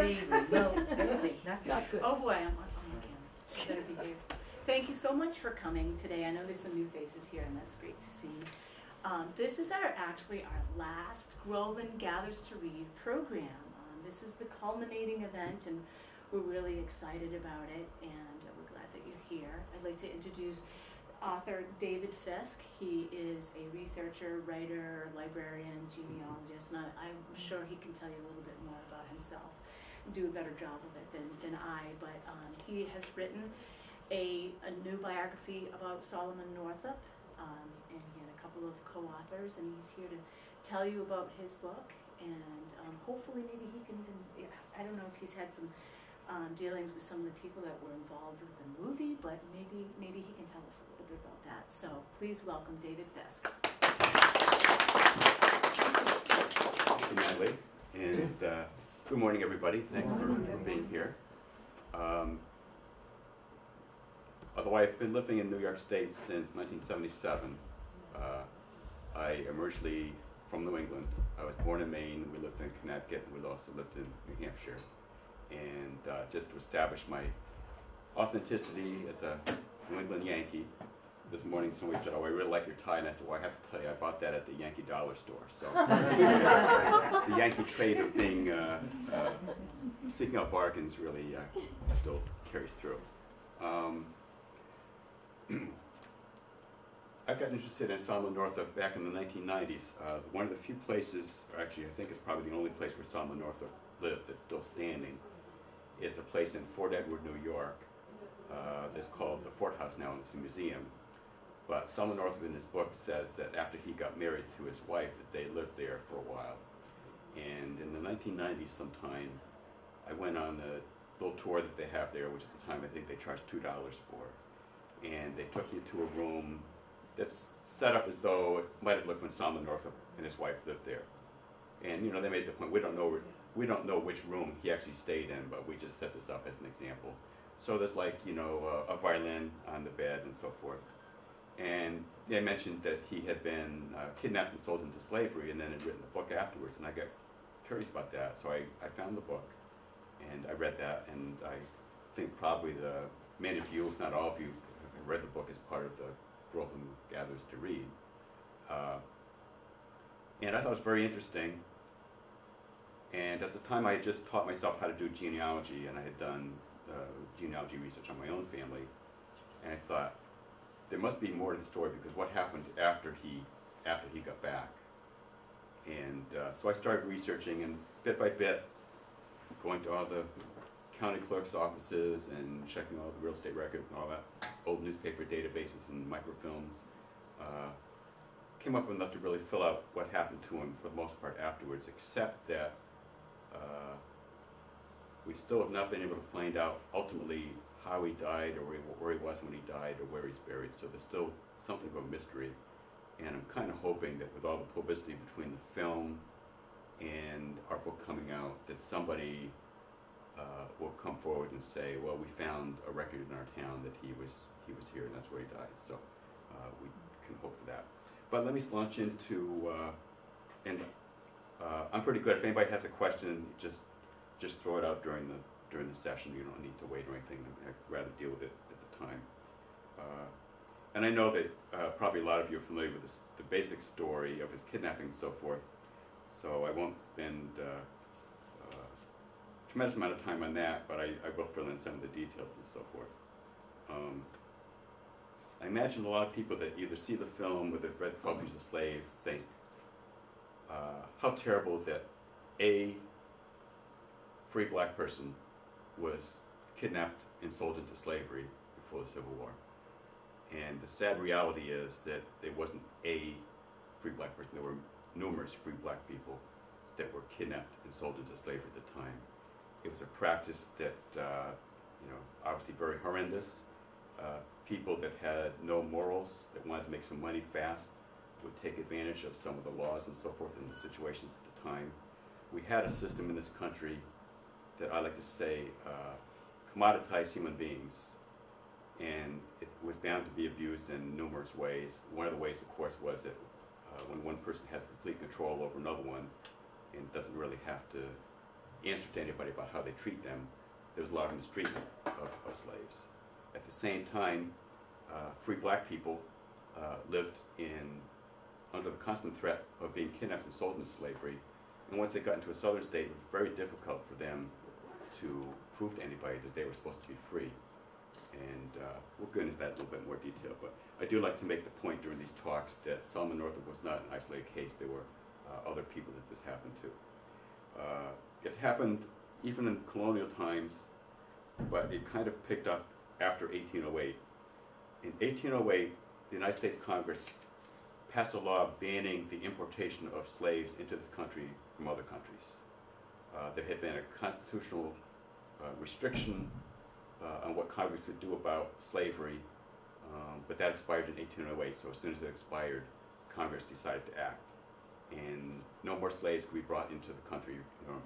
Good evening. No, totally not good. Oh boy, I'm on camera. Better be here. Thank you so much for coming today. I know there's some new faces here, and that's great to see. This is actually our last Groveland Gathers to Read program. This is the culminating event, and we're really excited about it, and we're glad that you're here. I'd like to introduce author David Fisk. He is a researcher, writer, librarian, genealogist, and I'm sure he can tell you a little bit more about himself and do a better job of it than I, but he has written a new biography about Solomon Northup, and he had a couple of co-authors, and he's here to tell you about his book, and hopefully maybe he can even, I don't know if he's had some dealings with some of the people that were involved with the movie, but maybe he can tell us a little bit about that. So please welcome David Fisk. Thank you, Natalie, and good morning, everybody. Thanks for being here. Although I've been living in New York State since 1977, I am originally from New England. I was born in Maine. We lived in Connecticut. We also lived in New Hampshire. And just to establish my authenticity as a New England Yankee, this morning somebody said, "Oh, I really like your tie," and I said, "Well, I have to tell you, I bought that at the Yankee Dollar Store." So the Yankee trade of being seeking out bargains really still carries through. I got interested in Solomon Northup back in the 1990s. One of the few places, or actually I think it's probably the only place where Solomon Northup lived that's still standing, is a place in Fort Edward, New York, that's called the Fort House now, and it's a museum. But Solomon Northup in his book says that after he got married to his wife, that they lived there for a while. And in the 1990s sometime, I went on a little tour that they have there, which at the time I think they charged $2 for. And they took you to a room that's set up as though it might have looked when Solomon Northup and his wife lived there. And you know, they made the point, we don't know which room he actually stayed in, but we just set this up as an example. So there's like, you know, a violin on the bed and so forth. And they mentioned that he had been kidnapped and sold into slavery, and then had written a book afterwards, and I got curious about that. So I found the book, and I read that, and I think probably many of you, if not all of you, have read the book as part of the Groveland Gathers to Read. And I thought it was very interesting. And at the time, I had just taught myself how to do genealogy, and I had done genealogy research on my own family. And I thought, there must be more to the story, because what happened after he got back? And so I started researching, and bit by bit, going to all the county clerk's offices and checking all the real estate records and all that, old newspaper databases and microfilms, came up with enough to really fill out what happened to him for the most part afterwards, except that we still have not been able to find out ultimately how he died, or where he was when he died, or where he's buried. So there's still something of a mystery. And I'm kind of hoping that with all the publicity between the film and our book coming out, that somebody will come forward and say, well, we found a record in our town that he was here, and that's where he died. So we can hope for that. But let me launch into, I'm pretty good. If anybody has a question, just throw it out during the session. You don't need to wait or anything. I'd rather deal with it at the time. And I know that probably a lot of you are familiar with the basic story of his kidnapping and so forth, so I won't spend a tremendous amount of time on that, but I will fill in some of the details and so forth. I imagine a lot of people that either see the film or that read 12 Years a Slave think how terrible that a free black person was kidnapped and sold into slavery before the Civil War. And the sad reality is that there wasn't a free black person. There were numerous free black people that were kidnapped and sold into slavery at the time. It was a practice that, obviously very horrendous. People that had no morals, that wanted to make some money fast, would take advantage of some of the laws and so forth in the situations at the time. We had a system in this country that I like to say commoditized human beings, and it was bound to be abused in numerous ways. One of the ways, of course, was that when one person has complete control over another one and doesn't really have to answer to anybody about how they treat them. There was a lot of mistreatment of slaves. At the same time, free black people lived under the constant threat of being kidnapped and sold into slavery. And once they got into a southern state, it was very difficult for them to prove to anybody that they were supposed to be free. And we'll go into that in a little bit more detail. But I do like to make the point during these talks that Solomon Northup was not an isolated case. There were other people that this happened to. It happened even in colonial times, but it kind of picked up after 1808. In 1808, the United States Congress passed a law banning the importation of slaves into this country from other countries. There had been a constitutional restriction on what Congress could do about slavery, but that expired in 1808, so as soon as it expired, Congress decided to act. And no more slaves could be brought into the country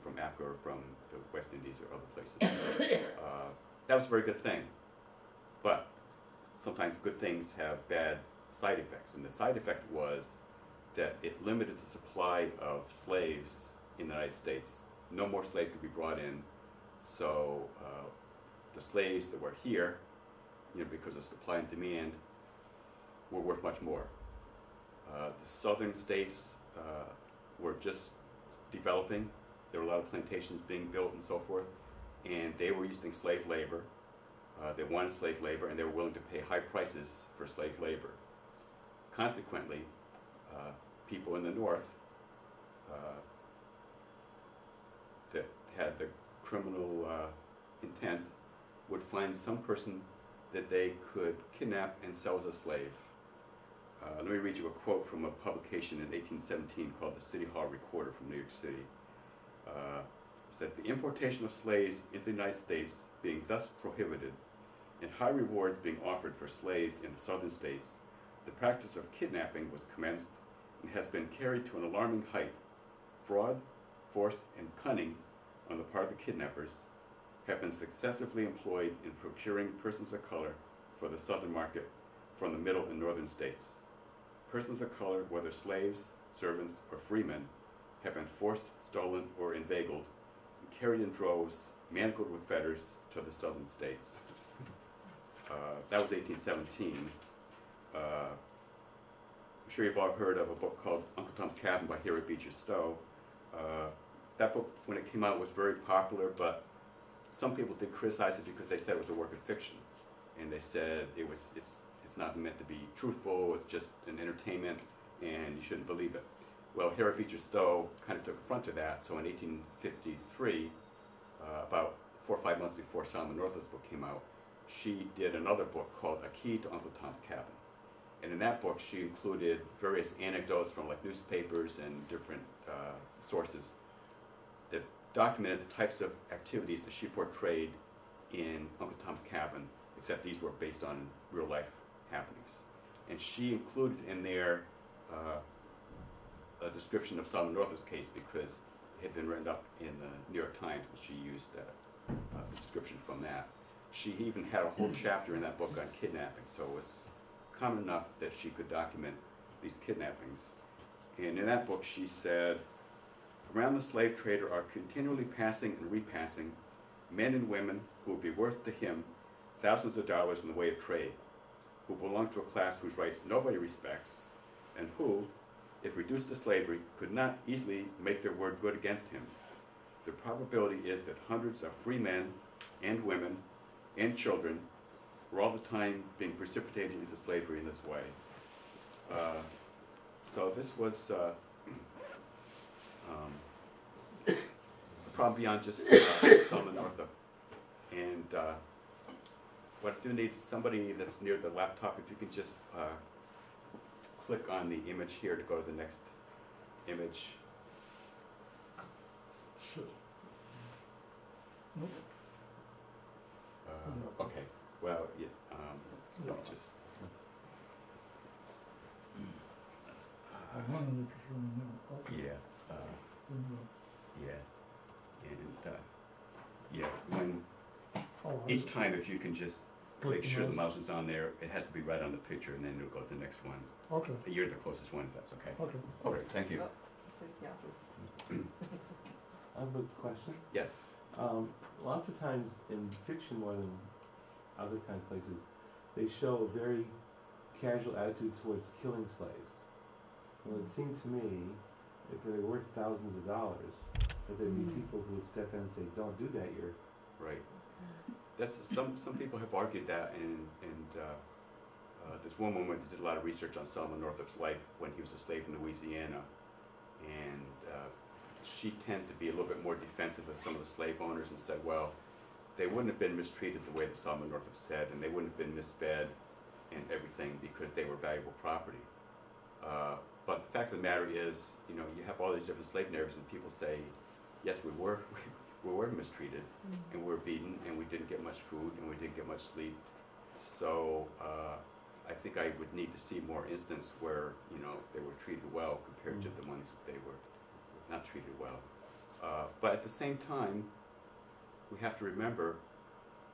from Africa or from the West Indies or other places. That was a very good thing, but sometimes good things have bad side effects, and the side effect was that it limited the supply of slaves in the United States. No more slaves could be brought in, so the slaves that were here, because of supply and demand, were worth much more. The southern states were just developing. There were a lot of plantations being built and so forth, and they were using slave labor. They wanted slave labor, and they were willing to pay high prices for slave labor. Consequently, people in the North that had the criminal intent would find some person that they could kidnap and sell as a slave. Let me read you a quote from a publication in 1817 called the City Hall Recorder from New York City. It says, "The importation of slaves into the United States being thus prohibited, and high rewards being offered for slaves in the southern states, the practice of kidnapping was commenced and has been carried to an alarming height. Fraud, force, and cunning on the part of the kidnappers have been successively employed in procuring persons of color for the southern market from the middle and northern states. Persons of color, whether slaves, servants, or freemen, have been forced, stolen, or inveigled, and carried in droves, manacled with fetters, to the southern states." That was 1817. I'm sure you've all heard of a book called Uncle Tom's Cabin by Harriet Beecher Stowe. That book, when it came out, was very popular, but some people did criticize it because they said it was a work of fiction, and they said it's not meant to be truthful, it's just an entertainment, and you shouldn't believe it. Well, Harriet Beecher Stowe kind of took affront to that, so in 1853, about 4 or 5 months before Solomon Northup's book came out, she did another book called A Key to Uncle Tom's Cabin. And in that book, she included various anecdotes from like newspapers and different sources that documented the types of activities that she portrayed in Uncle Tom's Cabin, except these were based on real life happenings. And she included in there a description of Solomon Northup's case because it had been written up in the New York Times, and she used the description from that. She even had a whole chapter in that book on kidnapping, so it was common enough that she could document these kidnappings. And in that book she said, "Around the slave trader are continually passing and repassing men and women who would be worth to him thousands of dollars in the way of trade, who belong to a class whose rights nobody respects, and who, if reduced to slavery, could not easily make their word good against him. The probability is that hundreds of free men and women and children were all the time being precipitated into slavery in this way." So this was a problem beyond just Solomon Northup. And what I do need somebody that's near the laptop, if you can just click on the image here to go to the next image. Sure. Nope. Okay, well, yeah, let me just, I wanted to show you now. Okay. yeah, Mm-hmm. yeah, and, yeah, when, Oh, each time if you can just Click make the sure the mouse. mouse is on there, it has to be right on the picture, and then it'll go to the next one. Okay, You're the closest one, if that's okay. okay. All right, thank you. Oh, it says Yahoo. I have a question. Yes. Lots of times in fiction more than other kinds of places, they show a very casual attitude towards killing slaves. Well, it seemed to me, if they're worth thousands of dollars, that there'd be people who would step in and say, don't do that, you're... Right. That's some people have argued that, and there's one woman that did a lot of research on Solomon Northup's life when he was a slave in Louisiana, and she tends to be a little bit more defensive of some of the slave owners and said, well, they wouldn't have been mistreated the way that Solomon Northup said, and they wouldn't have been misfed and everything because they were valuable property. But the fact of the matter is, you know, you have all these different slave narratives, and people say, yes, we were mistreated, and we were beaten, and we didn't get much food, and we didn't get much sleep. So I think I would need to see more instances where, you know, they were treated well compared to the ones that they were not treated well. But at the same time, we have to remember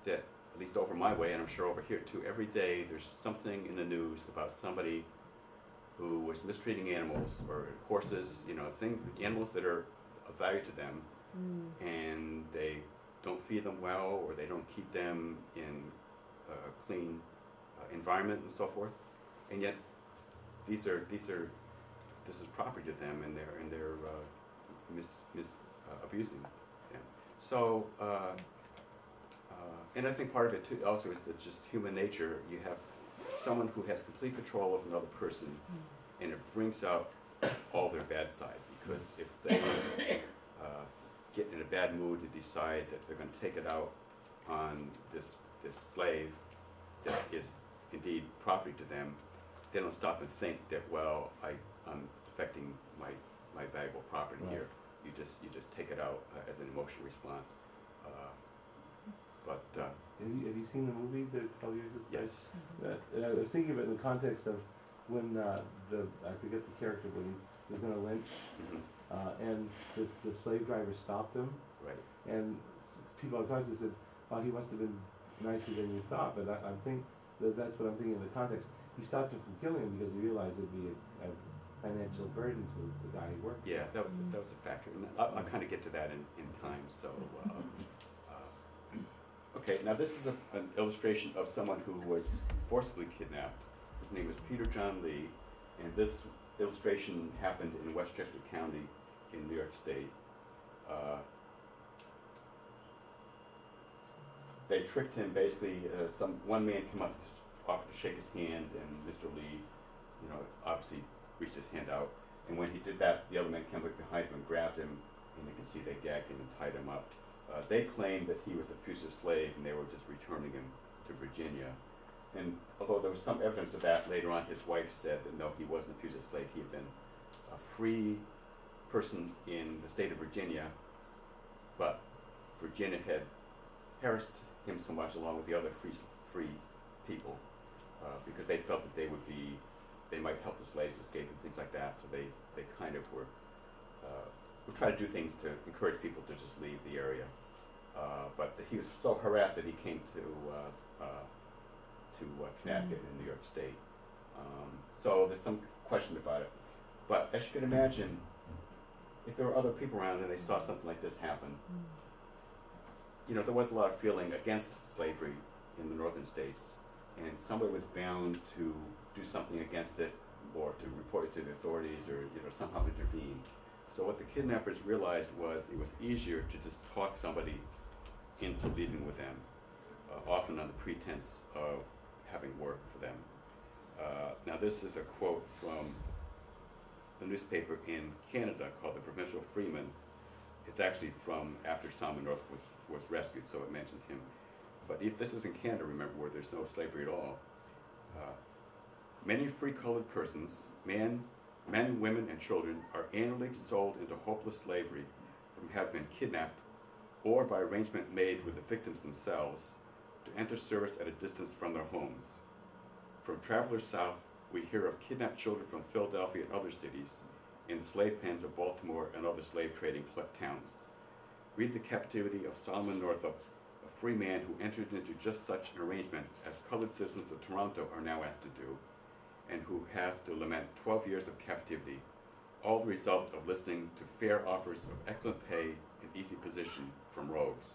that, at least over my way, and I'm sure over here too, every day there's something in the news about somebody who was mistreating animals or horses, you know, animals that are of value to them, and they don't feed them well, or they don't keep them in a clean environment and so forth, and yet this is property to them, and they're abusing them. So, and I think part of it too also is that just human nature. You have someone who has complete control of another person, and it brings out all their bad side, because if they get in a bad mood to decide that they're going to take it out on this slave that is indeed property to them, they don't stop and think that, well, I'm affecting my valuable property here. You just take it out as an emotional response. Have you seen the movie, The 12 Years a Slave? Yes. I was thinking of it in the context of when I forget the character, but he was going to lynch, and the slave driver stopped him. Right. And people I talked to said, "Oh, he must have been nicer than you thought." But I think that's what I'm thinking in the context. He stopped him from killing him because he realized it'd be a financial burden to the guy he worked. Yeah, that was a factor, and I'll kind of get to that in time. So, okay, now this is an illustration of someone who was forcibly kidnapped. His name was Peter John Lee, and this illustration happened in Westchester County in New York State. They tricked him basically. One man came up, offered to shake his hand, and Mr. Lee, you know, obviously reached his hand out. And when he did that, the other man came up behind him and grabbed him, and you can see they gagged him and tied him up. They claimed that he was a fugitive slave, and they were just returning him to Virginia. And although there was some evidence of that, later on his wife said that no, he wasn't a fugitive slave. He had been a free person in the state of Virginia, but Virginia had harassed him so much, along with the other free people, because they felt that they might help the slaves escape and things like that. So they kind of would try to do things to encourage people to just leave the area. But he was so harassed that he came to Connecticut in New York State. So there's some question about it. But as you can imagine, if there were other people around and they saw something like this happen, you know, there was a lot of feeling against slavery in the northern states, and somebody was bound to do something against it, or to report it to the authorities, or, you know, somehow intervene. So what the kidnappers realized was it was easier to just talk somebody into leaving with them, often on the pretense of having work for them. Now this is a quote from the newspaper in Canada called the Provincial Freeman. It's actually from after Solomon Northup was rescued, so it mentions him. But this is in Canada, remember, where there's no slavery at all. Many free-colored persons, men, women, and children, are annually sold into hopeless slavery from having been kidnapped, or by arrangement made with the victims themselves, to enter service at a distance from their homes. From travelers south, we hear of kidnapped children from Philadelphia and other cities, in the slave pens of Baltimore and other slave trading towns. Read the captivity of Solomon Northup, a free man who entered into just such an arrangement as colored citizens of Toronto are now asked to do, and who has to lament 12 years of captivity, all the result of listening to fair offers of excellent pay and easy position from rogues.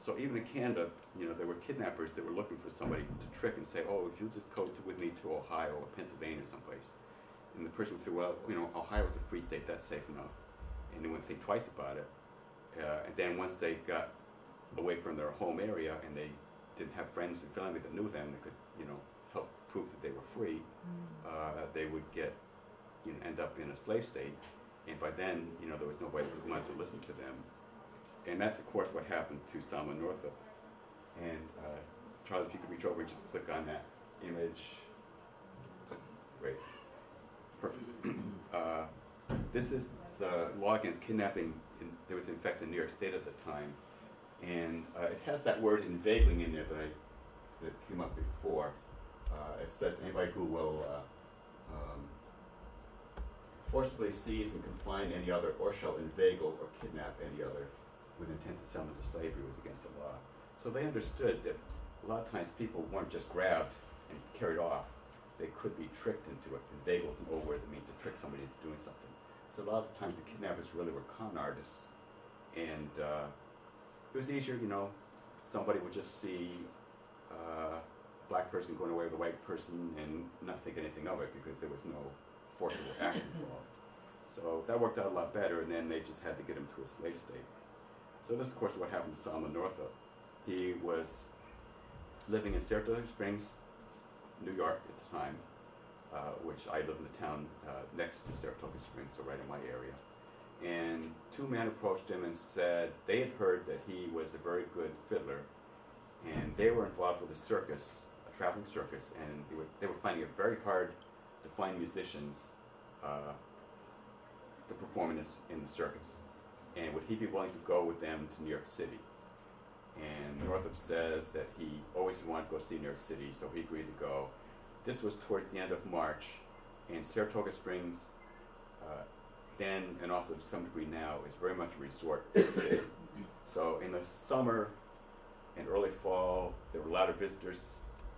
So even in Canada, you know, there were kidnappers that were looking for somebody to trick and say, oh, if you just go with me to Ohio or Pennsylvania or someplace. And the person would say, well, you know, Ohio's a free state, that's safe enough. And they wouldn't think twice about it. And then once they got away from their home area and they didn't have friends and family that knew them that could, you know, help prove that they were free, they would get, you know, end up in a slave state. And by then, you know, there was nobody who wanted to listen to them. And that's, of course, what happened to Selma Northup. And Charlie, if you could reach over and just click on that image. Great. Perfect. This is the law against kidnapping that was in effect in New York State at the time. And it has that word inveigling in there that came up before. It says anybody who will forcibly seize and confine any other or shall inveigle or kidnap any other with intent to sell them into slavery was against the law. So they understood that a lot of times people weren't just grabbed and carried off. They could be tricked into it. Inveigle's an old word that means to trick somebody into doing something. So a lot of the times the kidnappers really were con artists. And it was easier, you know, somebody would just see a black person going away with a white person and not think anything of it because there was no forcible act involved. So that worked out a lot better, and then they just had to get him to a slave state. So this, of course, is what happened to Selma Northup. He was living in Saratoga Springs, New York at the time, which I live in the town next to Saratoga Springs, so right in my area. And two men approached him and said they had heard that he was a very good fiddler, and they were involved with a circus, a traveling circus, and they were finding it very hard to find musicians to perform in the circus. And would he be willing to go with them to New York City? And Northup says that he always wanted to go see New York City, so he agreed to go. This was towards the end of March, and Saratoga Springs, then and also to some degree now, is very much a resort city. So in the summer and early fall, there were a lot of visitors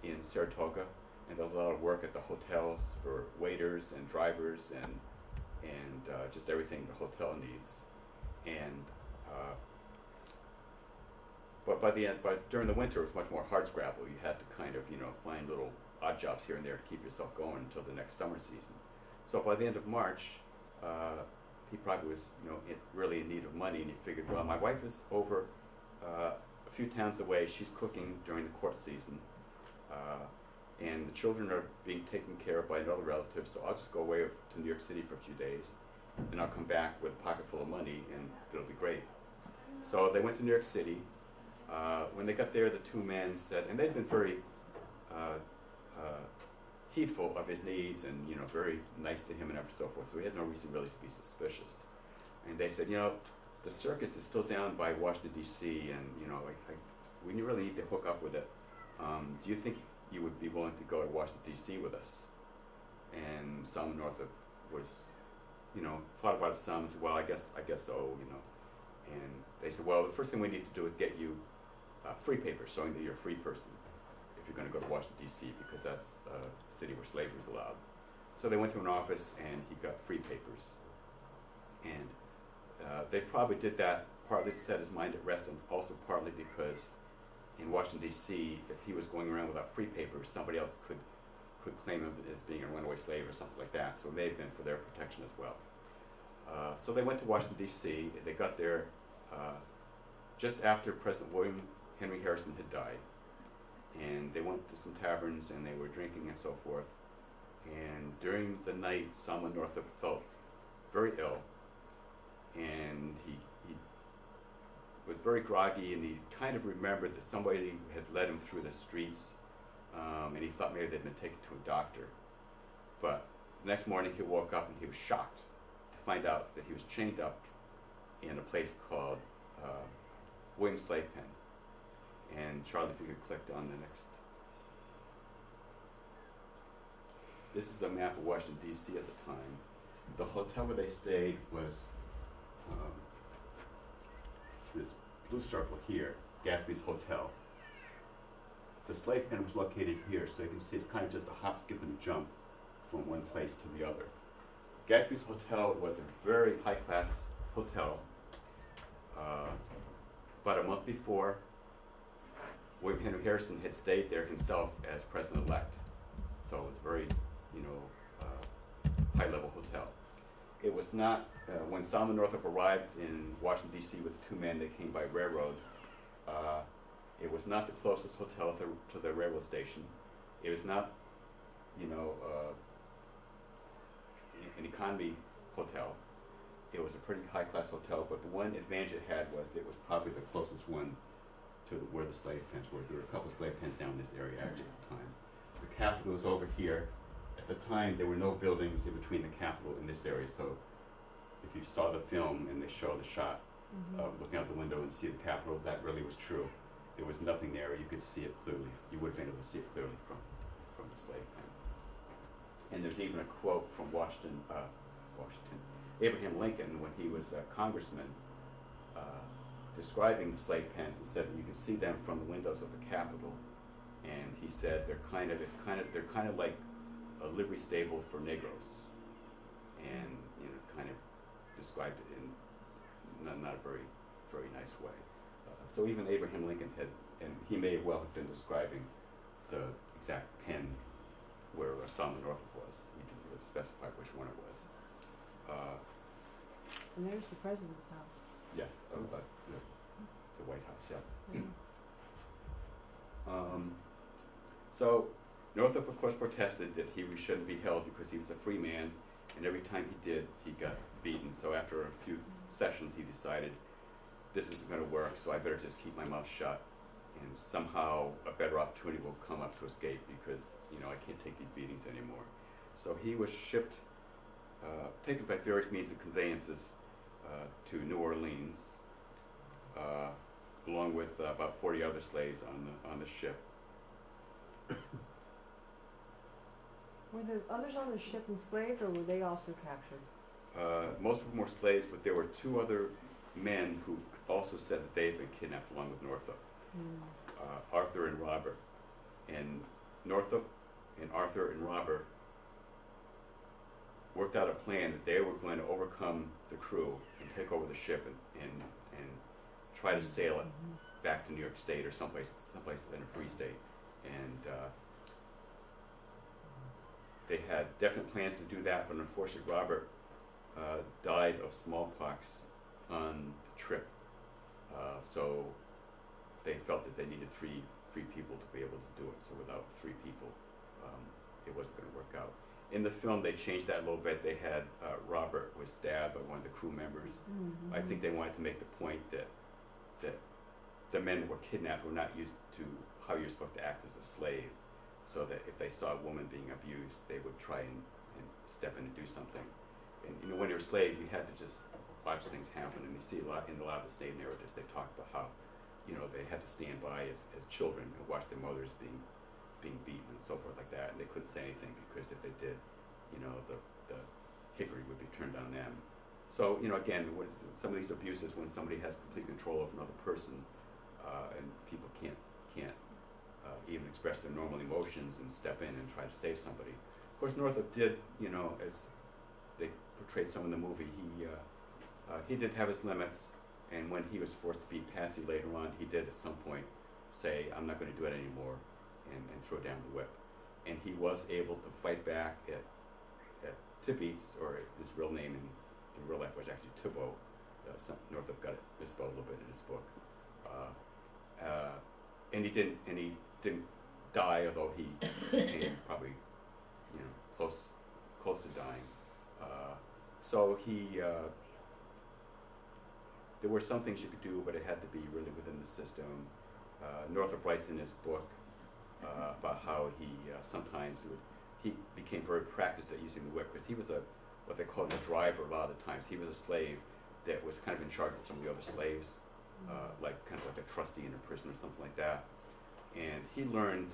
in Saratoga, and there was a lot of work at the hotels for waiters and drivers and just everything the hotel needs. And but during the winter, it was much more hardscrabble. You had to kind of, you know, find little odd jobs here and there to keep yourself going until the next summer season. So by the end of March, he probably was, you know, really in need of money, and he figured, well, my wife is over a few towns away. She's cooking during the court season, and the children are being taken care of by another relative, so I'll just go away to New York City for a few days, and I'll come back with a pocket full of money, and it'll be great. So they went to New York City. When they got there, the two men said, and they'd been very heedful of his needs and, you know, very nice to him and so forth, so he had no reason really to be suspicious. And they said, you know, the circus is still down by Washington, D.C., and, you know, we really need to hook up with it. Do you think you would be willing to go to Washington, D.C. with us? And Selma Northup was, you know, thought about it some and said, well, I guess so, you know. And they said, well, the first thing we need to do is get you free papers showing that you're a free person if you're going to go to Washington, D.C., because that's a city where slavery is allowed. So they went to an office and he got free papers. And they probably did that partly to set his mind at rest, and also partly because in Washington, D.C., if he was going around without free papers, somebody else could claim him as being a runaway slave or something like that. So it may have been for their protection as well. So they went to Washington, D.C. They got there just after President William Henry Harrison had died. And they went to some taverns and they were drinking and so forth. And during the night, Selma Northup felt very ill. And he was very groggy, and he kind of remembered that somebody had led him through the streets, and he thought maybe they'd been taken to a doctor. But the next morning he woke up and he was shocked to find out that he was chained up in a place called Williams Slave Pen. And Charlie, if you could click on the next. This is a map of Washington, D.C. at the time. The hotel where they stayed was this blue circle here, Gatsby's Hotel. The slave pen was located here, so you can see it's kind of just a hop, skip, and jump from one place to the other. Gatsby's Hotel was a very high-class hotel. About a month before, William Henry Harrison had stayed there himself as president-elect. So it was a very, high-level hotel. It was not, when Solomon Northup arrived in Washington, D.C. with the two men that came by railroad, it was not the closest hotel to the railroad station. It was not, an economy hotel. It was a pretty high-class hotel, but the one advantage it had was it was probably the closest one to where the slave pens were. There were a couple of slave pens down this area actually at the time. The Capitol was over here. At the time, there were no buildings in between the Capitol and this area, so if you saw the film and they show the shot of looking out the window and see the Capitol, that really was true. There was nothing there. You could see it clearly. You would have been able to see it clearly from the slave pen. And there's even a quote from Abraham Lincoln, when he was a congressman, describing the slave pens, and said that you can see them from the windows of the Capitol. And he said they're kind of like a livery stable for Negroes, and kind of described it in not a very, very nice way. So even Abraham Lincoln had, and he may well have been describing the exact pen where Solomon Northup was. He didn't really specify which one it was. And there's the president's house. Yeah, the White House, yeah. So Northup, of course, protested that he shouldn't be held because he was a free man, and every time he did, he got beaten. So after a few sessions, he decided, this isn't going to work, so I better just keep my mouth shut, and somehow a better opportunity will come up to escape because, I can't take these beatings anymore. So he was shipped, taken by various means of conveyances to New Orleans, along with about 40 other slaves on the ship. Were the others on the ship enslaved, or were they also captured? Most of them were slaves, but there were two other men who also said that they had been kidnapped along with Northup, Arthur and Robert. And Northup and Arthur and Robert worked out a plan that they were going to overcome the crew and take over the ship and try to sail it back to New York State or someplace in a free state. And they had definite plans to do that, but unfortunately Robert died of smallpox on the trip. So they felt that they needed three people to be able to do it. So without three people, it wasn't going to work out. In the film, they changed that a little bit. They had Robert was stabbed by one of the crew members. I think they wanted to make the point that the men that were kidnapped were not used to how you're supposed to act as a slave, so that if they saw a woman being abused, they would try and step in and do something. And when you're a slave, you had to just watch things happen. And you see in a lot of the state narratives, they talk about how they had to stand by as children and watch their mothers being beaten and so forth like that, and they couldn't say anything because if they did, the hickory would be turned on them. So again, some of these abuses when somebody has complete control of another person, and people can't even express their normal emotions and step in and try to save somebody. Of course, Northup did, as they portrayed some in the movie, he did have his limits, and when he was forced to beat Patsy later on, he did at some point say, "I'm not going to do it anymore," and throw down the whip. And he was able to fight back at Tibeats, or his real name in real life was actually Thibault. Northup got it misspelled a little bit in his book. And he didn't die, although he came probably close to dying. So there were some things you could do, but it had to be really within the system. Northup writes in his book about how he sometimes he became very practiced at using the whip, because he was what they called a driver a lot of the times. He was a slave that was kind of in charge of some of the other slaves, like a trustee in a prison or something like that. And he learned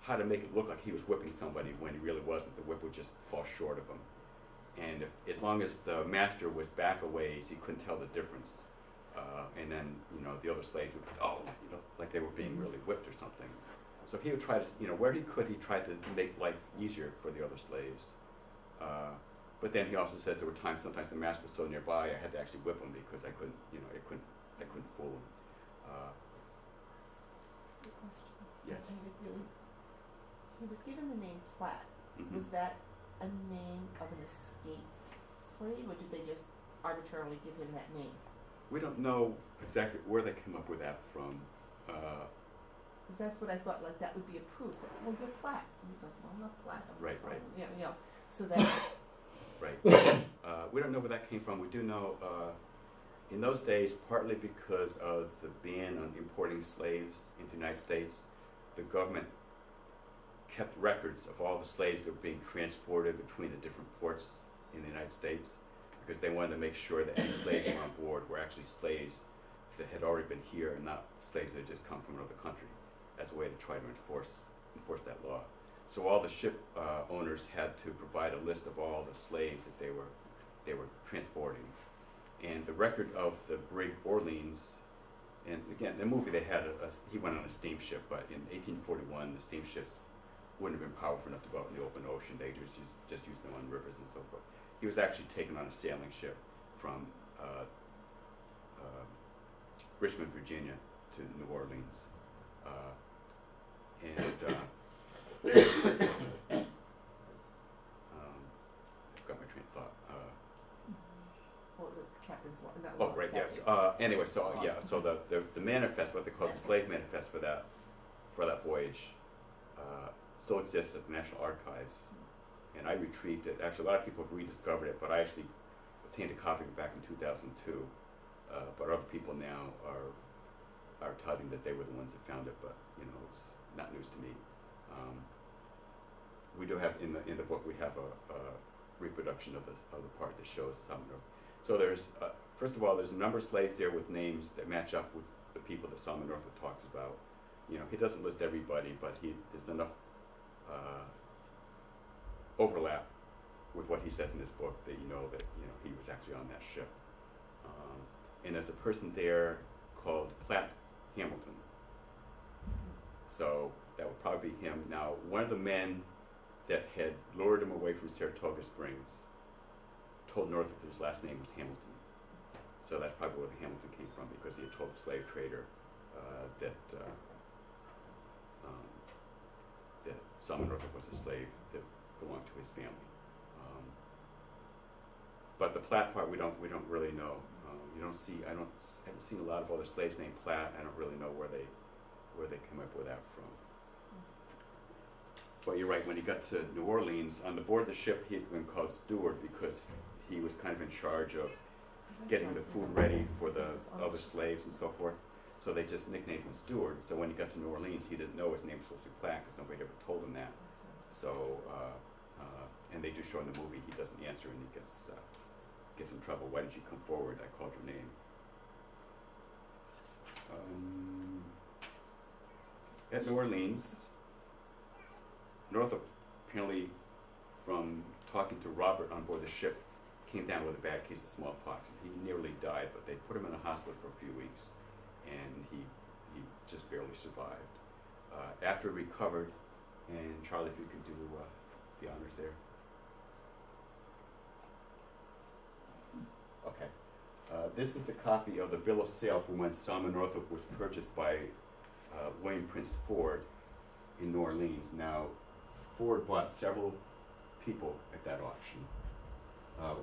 how to make it look like he was whipping somebody when he really wasn't. The whip would just fall short of him. And as long as the master was back a ways, he couldn't tell the difference. And then, the other slaves would, like they were being really whipped or something. So he would try to, where he could, he tried to make life easier for the other slaves. But then he also says there were times, sometimes the master was so nearby, I had to actually whip him because I couldn't, I couldn't fool him. Question. Yes. He was given the name Platt. Mhm. Was that a name of an escaped slave, or did they just arbitrarily give him that name? We don't know exactly where they came up with that from. Because that's what I thought, like, that would be a proof. That, well, you're Platt. And he's like, well, I'm not Platt. I'm Right, fine." right. Yeah, you know. So that, Right. We don't know where that came from. We do know in those days, partly because of the ban on importing slaves into the United States, the government kept records of all the slaves that were being transported between the different ports in the United States because they wanted to make sure that any slaves who were on board were actually slaves that had already been here and not slaves that had just come from another country as a way to try to enforce that law. So all the ship owners had to provide a list of all the slaves that they were transporting. And the record of the brig Orleans, and again, the movie they had, he went on a steamship, but in 1841 the steamships wouldn't have been powerful enough to go out in the open ocean. They just used them on rivers and so forth. He was actually taken on a sailing ship from Richmond, Virginia to New Orleans. I've got my train of thought. well, the captain's law. Not Oh, law, right, yes. captain's- Anyway, so yeah, so the manifest, what they call the slave manifest for that voyage, still exists at the National Archives, and I retrieved it. Actually, a lot of people have rediscovered it, but I actually obtained a copy of it back in 2002. But other people now are touting that they were the ones that found it, but it's not news to me. We do have in the book we have a reproduction of the part that shows some. So there's first of all there's a number of slaves there with names that match up with the people that Solomon Northup talks about. He doesn't list everybody, but there's enough overlap with what he says in his book that that he was actually on that ship. And there's a person there called Platt Hamilton. So that would probably be him. Now, one of the men that had lured him away from Saratoga Springs told Northup that his last name was Hamilton. So that's probably where the Hamilton came from, because he had told the slave trader that Solomon Northup was a slave that belonged to his family. But the Platt part we don't really know. I haven't seen a lot of other slaves named Platt. I don't really know where they came up with that from. But you're right, when he got to New Orleans, on the board of the ship he had been called steward because he was kind of in charge of getting the food ready for the other slaves and so forth. So they just nicknamed him steward. So when he got to New Orleans, he didn't know his name was supposed to be Platt because nobody ever told him that. So, and they do show in the movie he doesn't answer and he gets in trouble. Why didn't you come forward? I called your name. At New Orleans, Northup apparently, from talking to Robert on board the ship, came down with a bad case of smallpox. He nearly died, but they put him in a hospital for a few weeks, and he just barely survived. After he recovered, and Charlie, if you could do the honors there. Okay. This is the copy of the bill of sale for when Solomon Northup was purchased by William Prince Ford in New Orleans. Now, Ford bought several people at that auction,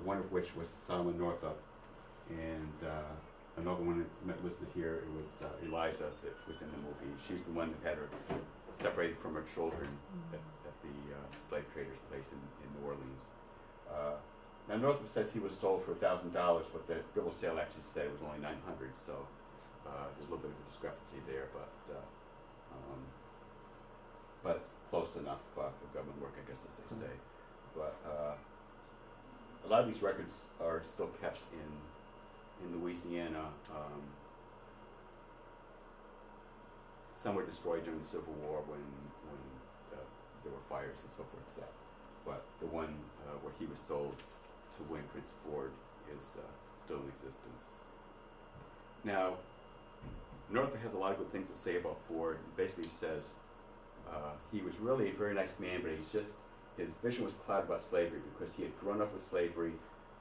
one of which was Solomon Northup, and another one that's listed here, it was Eliza that was in the movie. She's the one that had her separated from her children at the slave trader's place in New Orleans. Now Northup says he was sold for $1,000, but the bill of sale actually said it was only $900, so there's a little bit of a discrepancy there, but it's close enough for government work, I guess, as they say. But a lot of these records are still kept in Louisiana. Some were destroyed during the Civil War when there were fires and so forth. But the one where he was sold to William Prince Ford is still in existence. Now, Northup has a lot of good things to say about Ford. He basically says he was really a very nice man, but his vision was clouded about slavery because he had grown up with slavery.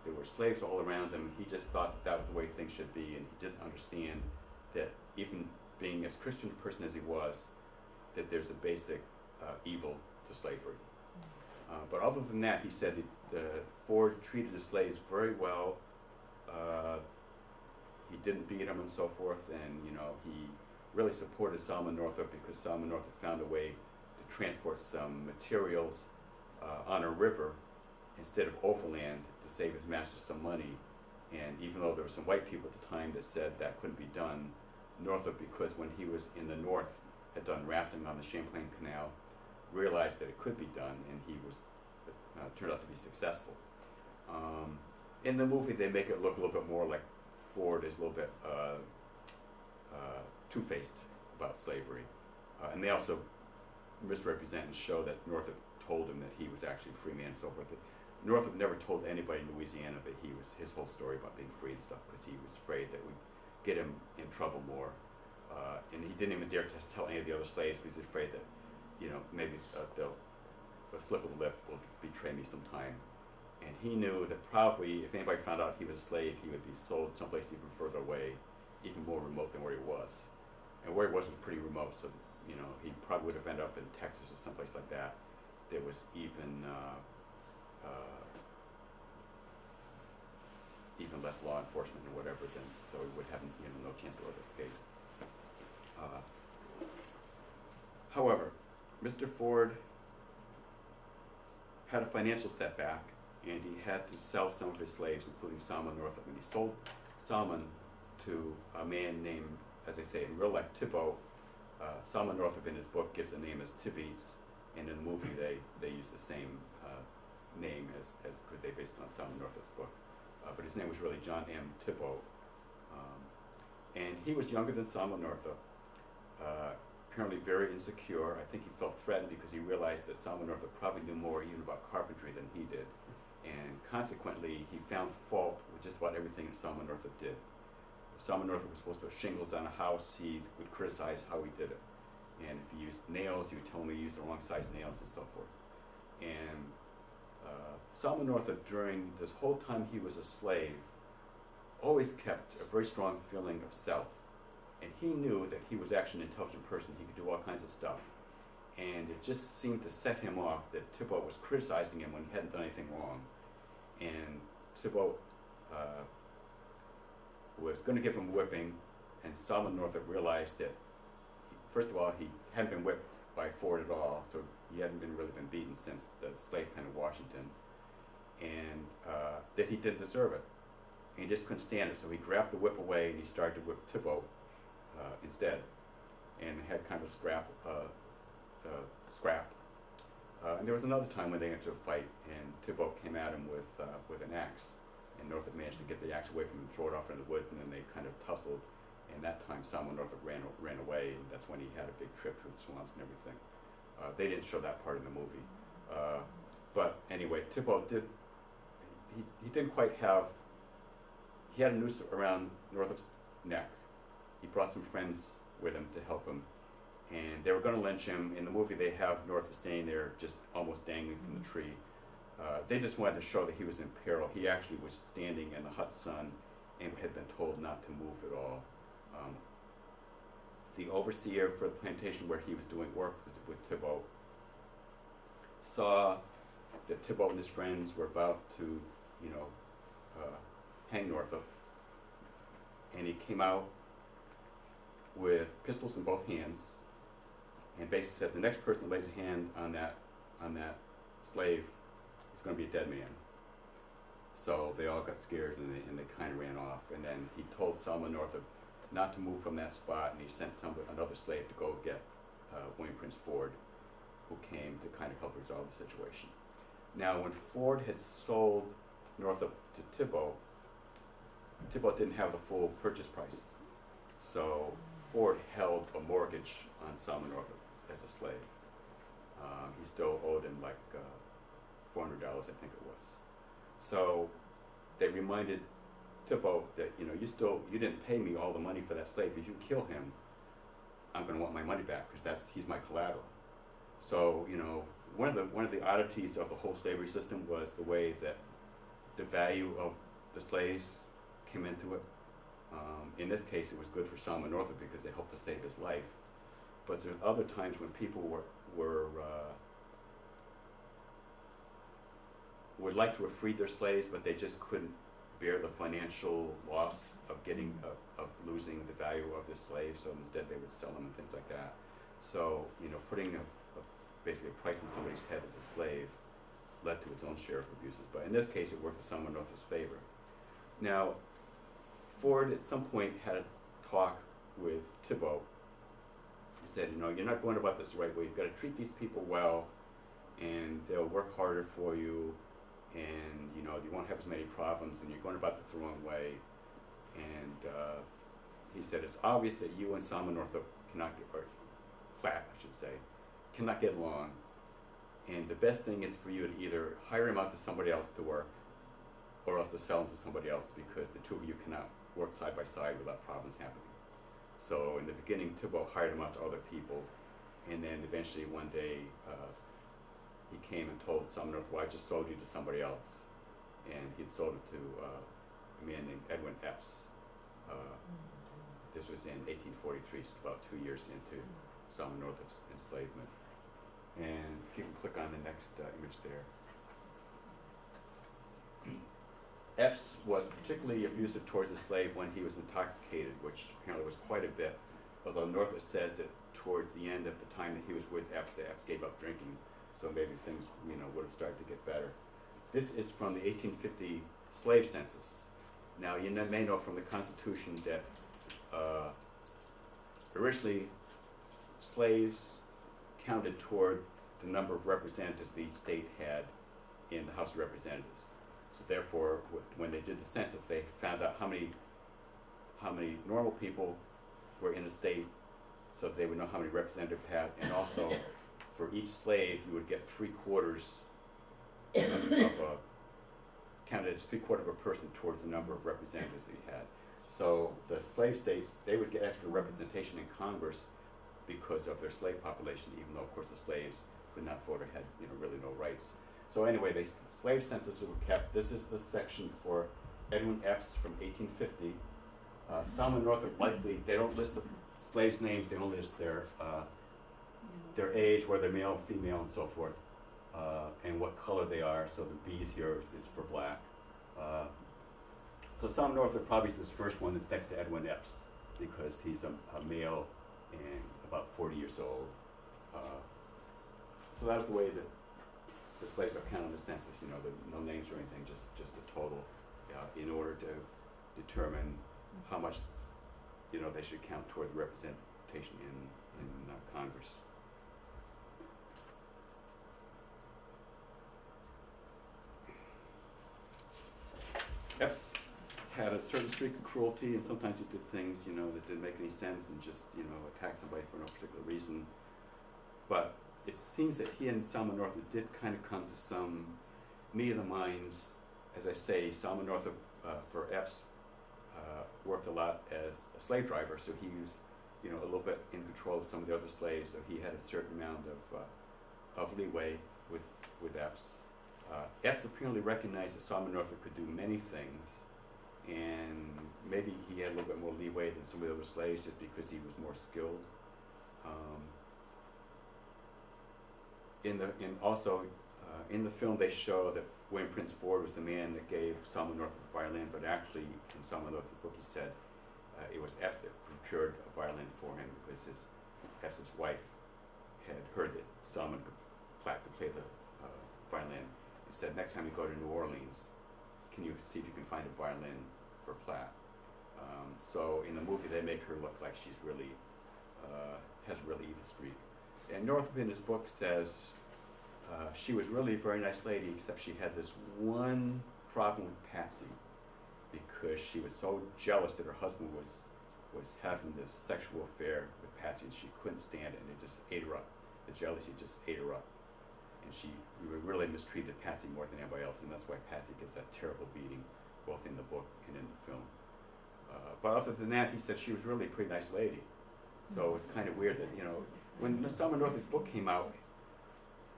There were slaves all around him. He just thought that was the way things should be, and he didn't understand that even being as Christian a person as he was, that there's a basic evil to slavery. But other than that, he said Ford treated the slaves very well. He didn't beat them and so forth, and he really supported Solomon Northup because Solomon Northup found a way to transport some materials on a river instead of overland to save his master some money. And even though there were some white people at the time that said that couldn't be done, Northup, because when he was in the north, had done rafting on the Champlain Canal, realized that it could be done, and he was turned out to be successful. In the movie, they make it look a little bit more like Ford is a little bit two-faced about slavery, and they also misrepresent and show that Northup told him that he was actually a free man and so forth. Northup never told anybody in Louisiana that he was his whole story about being free and stuff because he was afraid that would get him in trouble more, and he didn't even dare to tell any of the other slaves because he's afraid that maybe a slip of the lip will betray me sometime. And he knew that probably if anybody found out he was a slave, he would be sold someplace even further away, even more remote than where he was. And where he was pretty remote, so he probably would have ended up in Texas or someplace like that. There was even less law enforcement or whatever, then so he would have no chance to escape. However, Mr. Ford had a financial setback, and he had to sell some of his slaves, including Solomon Northup. And he sold Solomon to a man named, as I say, in real life, Thibault. Solomon Northup in his book gives the name as Tibeats, and in the movie they use the same name as because they based it on Solomon Northup's book. But his name was really John M. Thibault. And he was younger than Solomon Northup. Apparently very insecure. I think he felt threatened because he realized that Solomon Northup probably knew more even about carpentry than he did. And consequently, he found fault with just about everything that Solomon Northup did. If Solomon Northup was supposed to put shingles on a house, he would criticize how he did it. And if he used nails, he would tell him he used the wrong size nails and so forth. And Solomon Northup, during this whole time he was a slave, always kept a very strong feeling of self. And he knew that he was actually an intelligent person. He could do all kinds of stuff. And it just seemed to set him off that Thibault was criticizing him when he hadn't done anything wrong. And Thibault was going to give him a whipping, and Solomon Northup realized that, first of all, he hadn't been whipped by Ford at all, so he hadn't really been beaten since the slave pen of Washington, and that he didn't deserve it. And he just couldn't stand it, so he grabbed the whip away and he started to whip Thibault instead, and had kind of a scrap. And there was another time when they got into a fight, and Thibault came at him with an axe, and Northup managed to get the axe away from him and throw it off into the woods, and then they kind of tussled. And that time, Solomon Northup ran away, and that's when he had a big trip through the swamps and everything. They didn't show that part in the movie, but anyway, Thibault did. He didn't quite have. He had a noose around Northup's neck. He brought some friends with him to help him, and they were going to lynch him. In the movie, they have Northup standing there just almost dangling from the tree. They just wanted to show that he was in peril. He actually was standing in the hot sun and had been told not to move at all. The overseer for the plantation where he was doing work with Thibault saw that Thibault and his friends were about to, hang Northup, and he came out with pistols in both hands, and basically said, the next person that lays a hand on that slave is going to be a dead man. So they all got scared, and they kind of ran off. And then he told Solomon Northup not to move from that spot, and he sent another slave to go get William Prince Ford, who came to kind of help resolve the situation. Now, when Ford had sold Northup to Thibault didn't have the full purchase price. So Ford held a mortgage on Solomon Northup as a slave. He still owed him like $400, I think it was. So they reminded Thibault that, you didn't pay me all the money for that slave. If you kill him, I'm going to want my money back because he's my collateral. So, you know, one of the oddities of the whole slavery system was the way that the value of the slaves came into it. In this case, it was good for Solomon Northup because they helped to save his life. But there's other times when people would like to have freed their slaves, but they just couldn't bear the financial loss of getting of losing the value of the slave. So instead, they would sell them and things like that. So, you know, putting basically a price on somebody's head as a slave led to its own share of abuses. But in this case, it worked in Solomon Northup's favor. Now, Ford at some point had a talk with Thibault. He said, you know, you're not going about this the right way. You've got to treat these people well, and they'll work harder for you, and, you know, you won't have as many problems, and you're going about this the wrong way. And he said, it's obvious that you and Solomon Northup cannot get, or Platt, I should say, cannot get along. And the best thing is for you to either hire him out to somebody else to work, or else to sell him to somebody else, because the two of you cannot work side by side without problems happening. So in the beginning, Thibault hired him out to other people, and then eventually one day he came and told Solomon Northup, well, I just sold you to somebody else. And he'd sold it to a man named Edwin Epps. This was in 1843, so about 2 years into Solomon Northup's enslavement. And if you can click on the next image there. Epps was particularly abusive towards the slave when he was intoxicated, which apparently was quite a bit, although Northup says that towards the end of the time that he was with Epps, that Epps gave up drinking, so maybe things, you know, would have started to get better. This is from the 1850 slave census. Now, you may know from the Constitution that originally slaves counted toward the number of representatives that each state had in the House of Representatives. So therefore, when they did the census, they found out how many normal people were in the state, so they would know how many representatives had, and also for each slave, you would get 3/4 counted as 3/4 of a person towards the number of representatives that he had. So the slave states, they would get extra representation in Congress because of their slave population, even though, of course, the slaves could not vote or had, you know, really no rights. So anyway, the slave census were kept. This is the section for Edwin Epps from 1850. Solomon Northup, likely, they don't list the slaves' names, they only list their age, whether they're male, female, and so forth, and what color they are. So the B here is for black. So Solomon Northup probably is this first one that's next to Edwin Epps, because he's a male and about 40 years old. So that's the way that the slaves are counted in the census. You know, no names or anything, just a total, in order to determine how much, you know, they should count toward the representation in Congress. Epps had a certain streak of cruelty, and sometimes he did things, you know, that didn't make any sense and just, you know, attacked somebody for no particular reason. But it seems that he and Solomon Northup did kind of come to some meet of the minds. As I say, Solomon Northup, for Epps, worked a lot as a slave driver, so he was, you know, a little bit in control of some of the other slaves, so he had a certain amount of leeway with Epps. Epps apparently recognized that Solomon Northup could do many things, and maybe he had a little bit more leeway than some of the other slaves just because he was more skilled. In the film, they show that William Prince Ford was the man that gave Solomon Northup a violin, but actually, in Solomon Northup's book, he said it was Epps that procured a violin for him because Epps' wife had heard that Solomon Platt could play the violin, and said, next time you go to New Orleans, can you see if you can find a violin for Platt? So in the movie, they make her look like she's really has a really evil streak. And Northup in his book says she was really a very nice lady, except she had this one problem with Patsy, because she was so jealous that her husband was having this sexual affair with Patsy, and she couldn't stand it, and it just ate her up. The jealousy just ate her up. And she really mistreated Patsy more than anybody else, and that's why Patsy gets that terrible beating, both in the book and in the film. But other than that, he said she was really a pretty nice lady. So it's kind of weird that, you know, when Solomon Northup's book came out,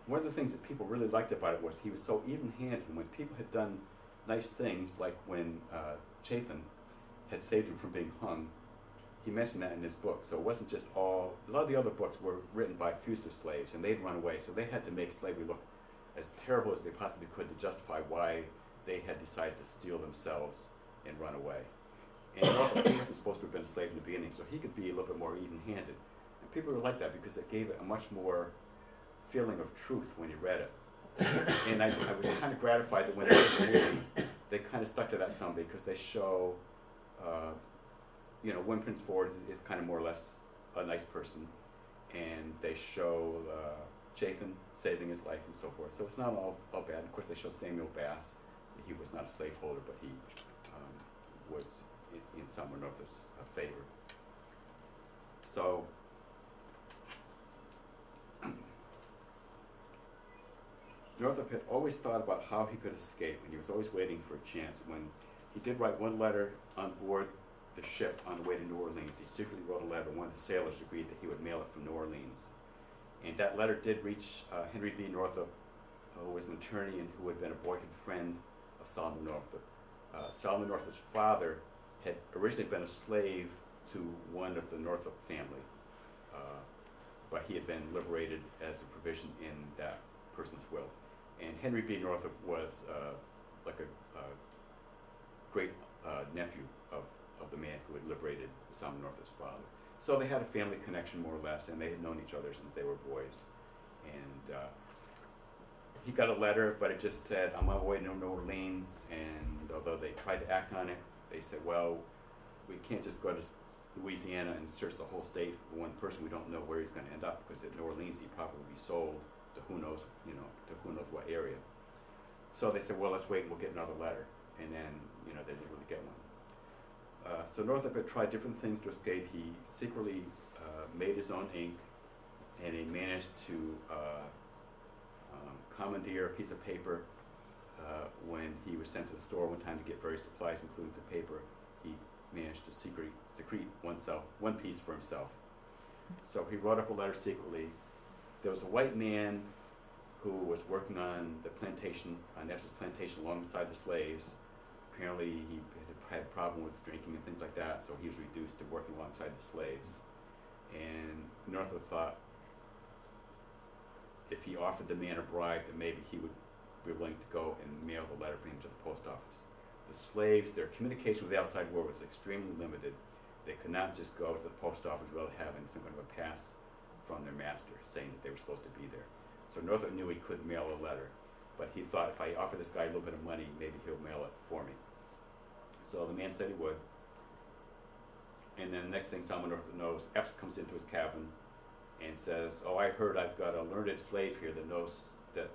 one of the things that people really liked about it was he was so even-handed. When people had done nice things, like when Chafin had saved him from being hung, he mentioned that in his book. So it wasn't just all, a lot of the other books were written by fugitive slaves, and they'd run away, so they had to make slavery look as terrible as they possibly could to justify why they had decided to steal themselves and run away. And Northup, he wasn't supposed to have been a slave in the beginning, so he could be a little bit more even-handed. And people would like that because it gave it a much more feeling of truth when you read it. And I was kind of gratified that when they did the movie, they kind of stuck to that some, because they show, you know, when Prince Ford is kind of more or less a nice person, and they show Chafin saving his life and so forth. So it's not all bad. And of course, they show Samuel Bass. He was not a slaveholder, but he was in Sumner Northup's favor. So Northup had always thought about how he could escape, and he was always waiting for a chance. When he did write one letter on board the ship on the way to New Orleans, he secretly wrote a letter. One of the sailors agreed that he would mail it from New Orleans. And that letter did reach Henry B. Northup, who was an attorney and who had been a boyhood friend of Solomon Northup. Solomon Northup's father had originally been a slave to one of the Northup family, but he had been liberated as a provision in that person's will. And Henry B. Northup was like a great nephew of the man who had liberated Solomon Northup's father. So they had a family connection, more or less, and they had known each other since they were boys. And he got a letter, but it just said, "I'm on my way to New Orleans," and although they tried to act on it, they said, well, we can't just go to Louisiana and search the whole state for one person. We don't know where he's going to end up, because at New Orleans he'd probably be sold to who knows, you know, to who knows what area. So they said, well, let's wait and we'll get another letter. And then, you know, they didn't really get one. So Northup had tried different things to escape. He secretly made his own ink, and he managed to commandeer a piece of paper when he was sent to the store one time to get various supplies, including some paper. He managed to secrete one piece for himself. So he wrote up a letter secretly. There was a white man who was working on the plantation, on Epps' plantation, alongside the slaves. Apparently he had a problem with drinking and things like that, so he was reduced to working alongside the slaves. And Northup thought if he offered the man a bribe, that maybe he would be willing to go and mail the letter for him to the post office. The slaves, their communication with the outside world was extremely limited. They could not just go to the post office without having some kind of a pass from their master saying that they were supposed to be there. So Northup knew he couldn't mail a letter, but he thought if I offer this guy a little bit of money, maybe he'll mail it for me. So the man said he would. And then the next thing Solomon Northup knows, Epps comes into his cabin and says, "Oh, I heard I've got a learned slave here that knows that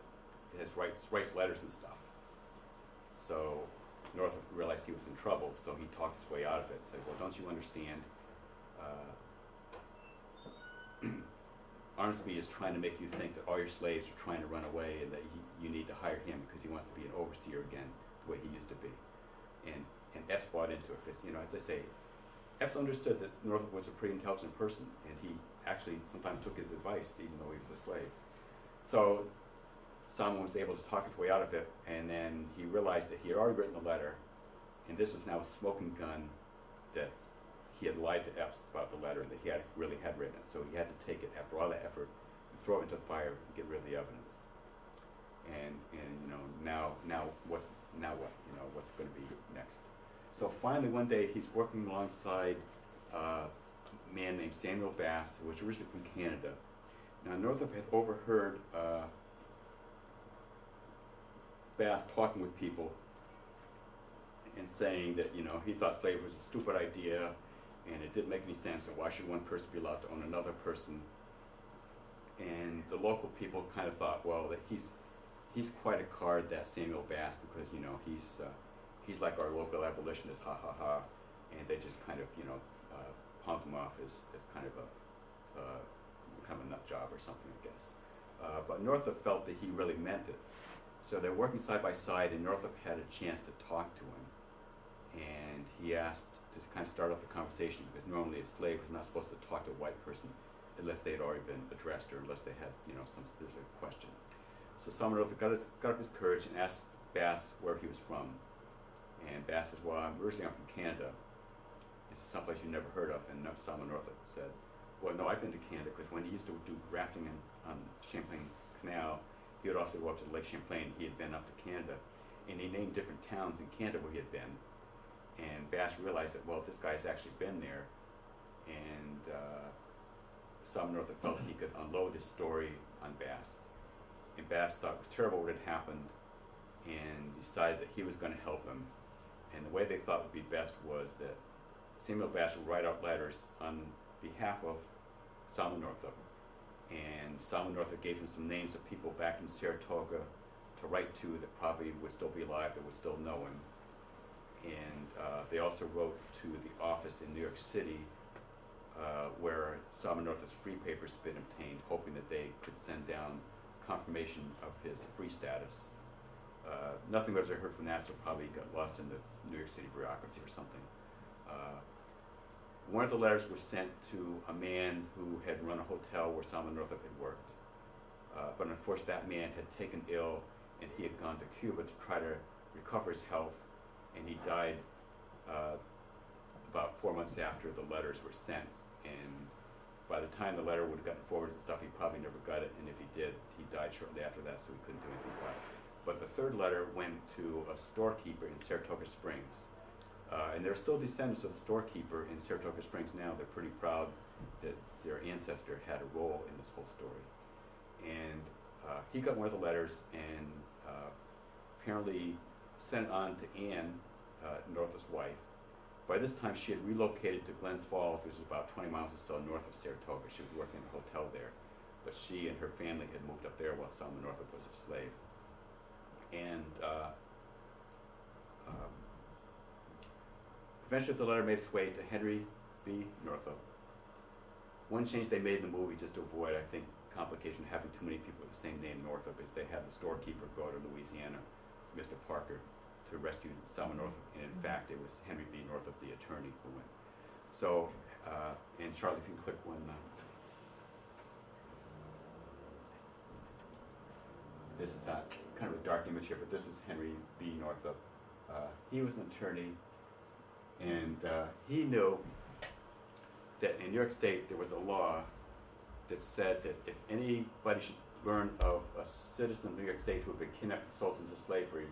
writes letters and stuff." So Northup realized he was in trouble, so he talked his way out of it. Said, "Well, don't you understand? Armsby is trying to make you think that all your slaves are trying to run away, and that you need to hire him because he wants to be an overseer again, the way he used to be." And Epps bought into it because, you know, as I say, Epps understood that Northup was a pretty intelligent person, and he actually sometimes took his advice, even though he was a slave. So Solomon was able to talk his way out of it, and then he realized that he had already written a letter, and this was now a smoking gun that he had lied to Epps about the letter, and that he really had written it. So he had to take it after all that effort and throw it into the fire and get rid of the evidence. And you know, now what? You know, what's going to be next? So finally, one day, he's working alongside a man named Samuel Bass, who was originally from Canada. Now, Northup had overheard Bass talking with people and saying that, you know, he thought slavery was a stupid idea and it didn't make any sense, and why should one person be allowed to own another person? And the local people kind of thought, well, that he's quite a card, that Samuel Bass, because, you know, he's like our local abolitionist, ha ha ha, and they just kind of, you know, pumped him off as kind of a nut job or something, I guess. But Northup felt that he really meant it. So they're working side by side, and Northup had a chance to talk to him. And he asked to kind of start off the conversation, because normally a slave was not supposed to talk to a white person unless they had already been addressed, or unless they had, you know, some specific question. So Solomon Northup got up his courage and asked Bass where he was from. And Bass says, well, originally I'm from Canada. It's someplace you never heard of. And Solomon Northup said, well, no, I've been to Canada, because when he used to do rafting on Champlain Canal, he would also go up to Lake Champlain. He had been up to Canada. And he named different towns in Canada where he had been. And Bass realized that, well, this guy's actually been there. And Solomon Northup felt he could unload his story on Bass. And Bass thought it was terrible what had happened, and decided that he was going to help him. And the way they thought would be best was that Samuel Bass would write out letters on behalf of Solomon Northup. And Solomon Northup gave him some names of people back in Saratoga to write to that probably would still be alive, that would still know him. And they also wrote to the office in New York City where Solomon Northup's free papers had been obtained, hoping that they could send down confirmation of his free status. Nothing was ever heard from that, so probably got lost in the New York City bureaucracy or something. One of the letters was sent to a man who had run a hotel where Solomon Northup had worked. But unfortunately, that man had taken ill, and he had gone to Cuba to try to recover his health, and he died about 4 months after the letters were sent. And by the time the letter would have gotten forwarded and stuff, he probably never got it, and if he did, he died shortly after that, so we couldn't do anything about it. But the third letter went to a storekeeper in Saratoga Springs. And there are still descendants of the storekeeper in Saratoga Springs now. They're pretty proud that their ancestor had a role in this whole story. And he got one of the letters and apparently sent it on to Anne, Northup's wife. By this time, she had relocated to Glens Falls, which is about 20 miles or so north of Saratoga. She was working in a hotel there. But she and her family had moved up there while Solomon Northup was a slave. And eventually the letter made its way to Henry B. Northup. One change they made in the movie, just to avoid, I think, complication of having too many people with the same name Northup, is they had the storekeeper go to Louisiana, Mr. Parker, to rescue Solomon Northup. And in fact, it was Henry B. Northup, the attorney, who went. So, and Charlie, if you can click one. This is not kind of a dark image here, but this is Henry B. Northup. He was an attorney, and he knew that in New York State there was a law that said that if anybody should learn of a citizen of New York State who had been kidnapped and sold into slavery,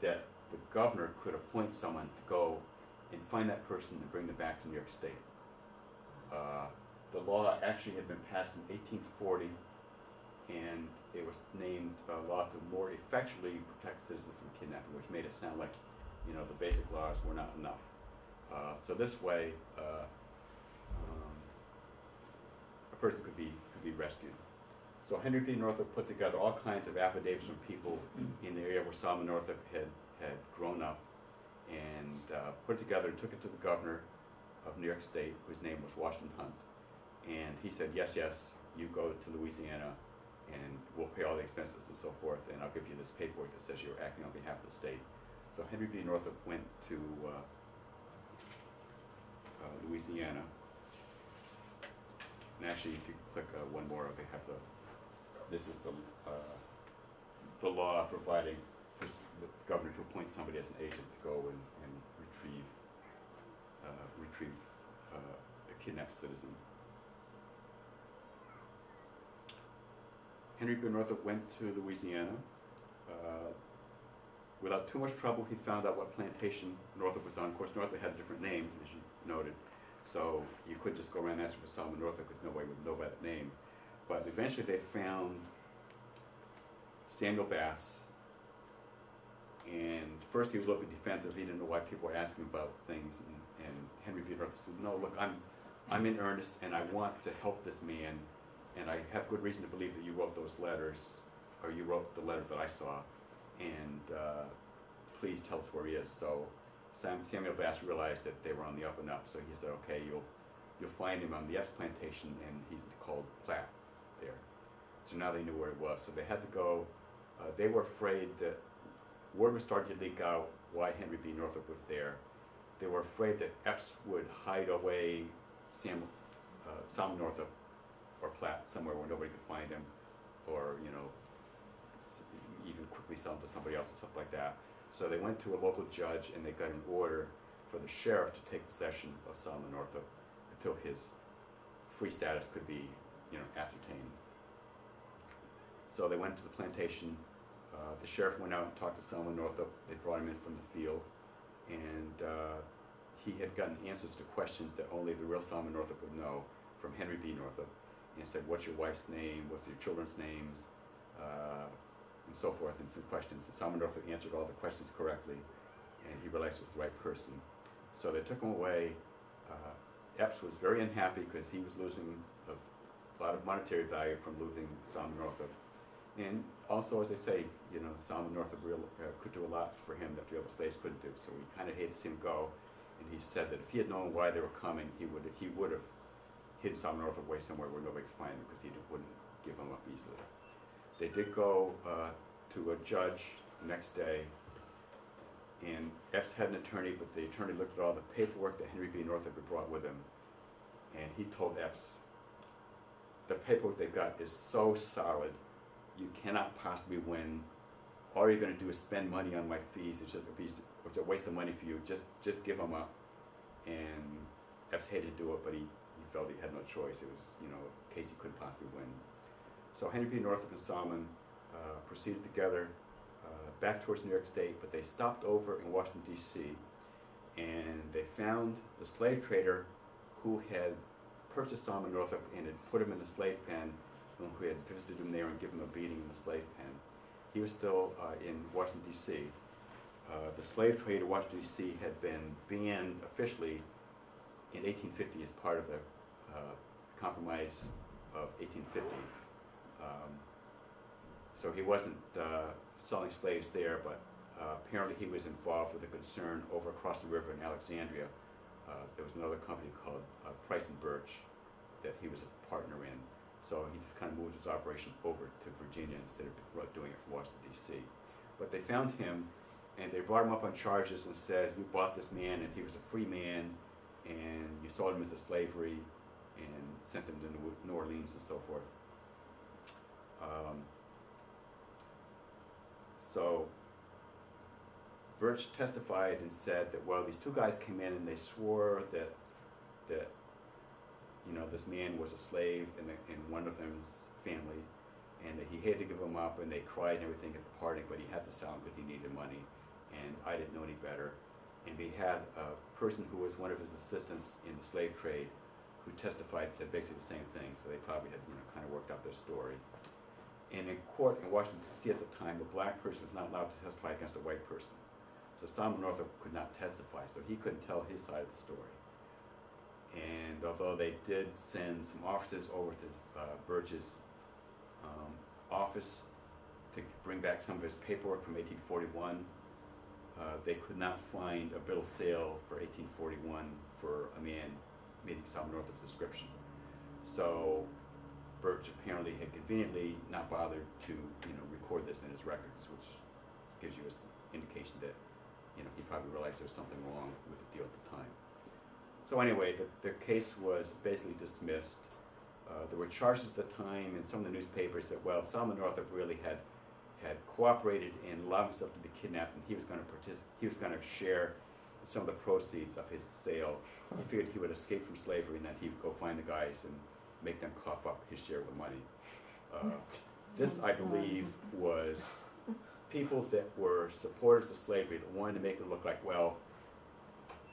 that the governor could appoint someone to go and find that person and bring them back to New York State. The law actually had been passed in 1840, and it was named a law to more effectually protect citizens from kidnapping, which made it sound like, you know, the basic laws were not enough. So this way, a person could be rescued. So Henry B. Northup put together all kinds of affidavits from people in the area where Solomon Northup had grown up, and put it together and took it to the governor of New York State, whose name was Washington Hunt. And he said, yes, you go to Louisiana, and we'll pay all the expenses and so forth, and I'll give you this paperwork that says you're acting on behalf of the state. So Henry B. Northup went to Louisiana. And actually, if you click one more, they have this is the law providing for the governor to appoint somebody as an agent to go and retrieve a kidnapped citizen. Henry B. Northup went to Louisiana. Without too much trouble, he found out what plantation Northup was on. Of course, Northup had a different name, as you noted, so you couldn't just go around asking for Solomon Northup because nobody would know by that name. But eventually they found Samuel Bass, and first he was a little bit defensive. He didn't know why people were asking about things, and Henry B. Northup said, no, look, I'm in earnest, and I want to help this man, and I have good reason to believe that you wrote those letters, or you wrote the letter that I saw, and please tell us where he is. So Samuel Bass realized that they were on the up and up, so he said, okay, you'll find him on the Epps plantation, and he's called Platt there. So now they knew where it was, so they had to go. They were afraid that word was starting to leak out why Henry B. Northup was there. They were afraid that Epps would hide away Solomon Northup or Platt somewhere where nobody could find him, or basically sell them to somebody else or stuff like that. So they went to a local judge and they got an order for the sheriff to take possession of Solomon Northup until his free status could be, ascertained. So they went to the plantation. The sheriff went out and talked to Solomon Northup. They brought him in from the field, and he had gotten answers to questions that only the real Solomon Northup would know from Henry B. Northup, and said, "What's your wife's name? What's your children's names?" And so forth, and some questions. And Solomon Northup answered all the questions correctly, and he realized it was the right person. So they took him away. Epps was very unhappy because he was losing a lot of monetary value from losing Solomon Northup. And also, as I say, Solomon Northup could do a lot for him that the other slaves couldn't do. So he kind of hated to see him go. And he said that if he had known why they were coming, he would have hidden Solomon Northup away somewhere where nobody could find him, because he wouldn't give him up easily. They did go to a judge the next day, and Epps had an attorney, but the attorney looked at all the paperwork that Henry B. Northup had brought with him, and he told Epps, "The paperwork they've got is so solid, you cannot possibly win. All you're going to do is spend money on my fees. It's a waste of money for you. Just give them up." And Epps hated to do it, but he felt he had no choice. It was, a case he couldn't possibly win. So Henry B. Northup and Solomon proceeded together back towards New York State, but they stopped over in Washington, D.C., and they found the slave trader who had purchased Solomon Northup and had put him in the slave pen, and who had visited him there and given him a beating in the slave pen. He was still in Washington, D.C. The slave trade in Washington, D.C. had been banned officially in 1850 as part of the Compromise of 1850. So he wasn't selling slaves there, but apparently he was involved with a concern over across the river in Alexandria. There was another company called Price and Birch that he was a partner in. So he just kind of moved his operation over to Virginia instead of doing it from Washington, D.C. But they found him, and they brought him up on charges and said, "You bought this man, and he was a free man, and you sold him into slavery, and sent him to New Orleans," and so forth. So Birch testified and said that, well, these two guys came in and they swore that this man was a slave in one of them's family, and that he had to give him up, and they cried and everything at the party, but he had to sell him because he needed money, and I didn't know any better. And we had a person who was one of his assistants in the slave trade who testified and said basically the same thing, so they probably had kind of worked out their story. And in court in Washington, D.C. at the time, a black person was not allowed to testify against a white person. So Solomon Northup could not testify, so he couldn't tell his side of the story. And although they did send some officers over to Birch's office to bring back some of his paperwork from 1841, they could not find a bill of sale for 1841 for a man meeting Solomon Northup's description. So Birch apparently had conveniently not bothered to record this in his records, which gives you an indication that he probably realized there was something wrong with the deal at the time. So anyway, the case was basically dismissed. There were charges at the time in some of the newspapers that, well, Solomon Northup really had cooperated in allowing himself to be kidnapped, and he was going to share some of the proceeds of his sale. He figured he would escape from slavery, and that he would go find the guys and make them cough up his share of the money. This, I believe, was people that were supporters of slavery that wanted to make it look like, well,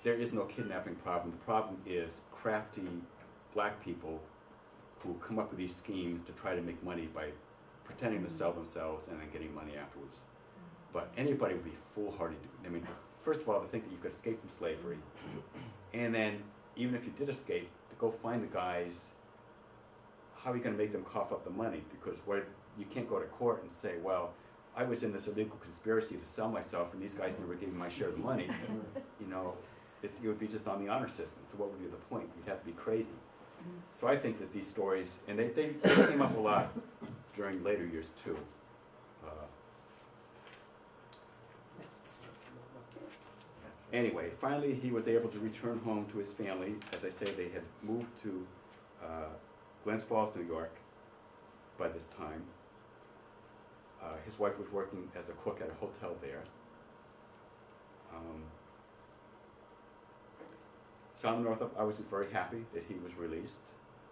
there is no kidnapping problem. The problem is crafty black people who come up with these schemes to try to make money by pretending to sell themselves and then getting money afterwards. But anybody would be foolhardy. I mean, first of all, to think that you could escape from slavery, and then even if you did escape, to go find the guys, how are you going to make them cough up the money? Because you can't go to court and say, well, I was in this illegal conspiracy to sell myself, and these guys never gave me my share of the money. It would be just on the honor system. So what would be the point? You'd have to be crazy. So I think that these stories, and they came up a lot during later years too. Anyway, finally he was able to return home to his family. As I say, they had moved to Glens Falls, New York by this time. His wife was working as a cook at a hotel there. Solomon Northup, I was very happy that he was released.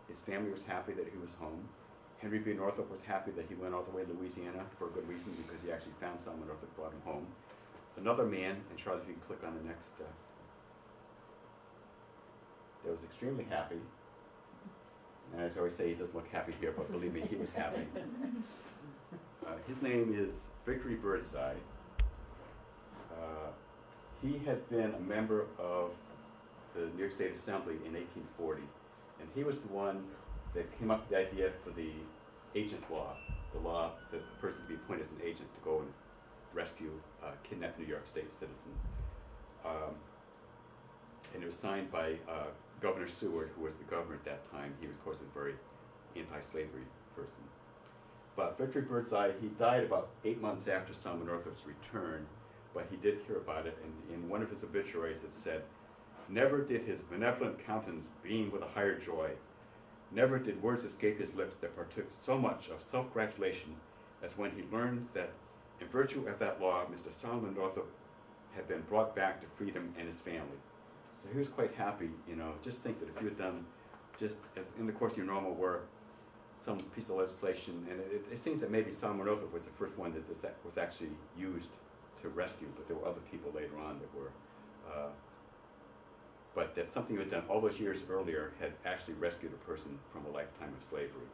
His family was happy that he was home. Henry B. Northup was happy that he went all the way to Louisiana for a good reason, because he actually found Solomon Northup, brought him home. Another man, and Charlie, if you can click on the next, that was extremely happy. And as I always say, he doesn't look happy here, but believe me, he was happy. His name is Victory Birdseye. He had been a member of the New York State Assembly in 1840, and he was the one that came up with the idea for the agent law, the law that the person would be appointed as an agent to go and rescue kidnapped New York State citizen. And it was signed by Governor Seward, who was the governor at that time. He was, of course, a very anti-slavery person. But Victory Birdseye, he died about 8 months after Solomon Northup's return, but he did hear about it, and in one of his obituaries it said, "Never did his benevolent countenance beam with a higher joy. Never did words escape his lips that partook so much of self-gratulation as when he learned that in virtue of that law, Mr. Solomon Northup had been brought back to freedom and his family." So he was quite happy, you know. Just think that if you had done, just as in the course of your normal work, some piece of legislation, and it seems that maybe Solomon Northup was the first one that this was actually used to rescue, but there were other people later on that were, but that something you had done all those years earlier had actually rescued a person from a lifetime of slavery.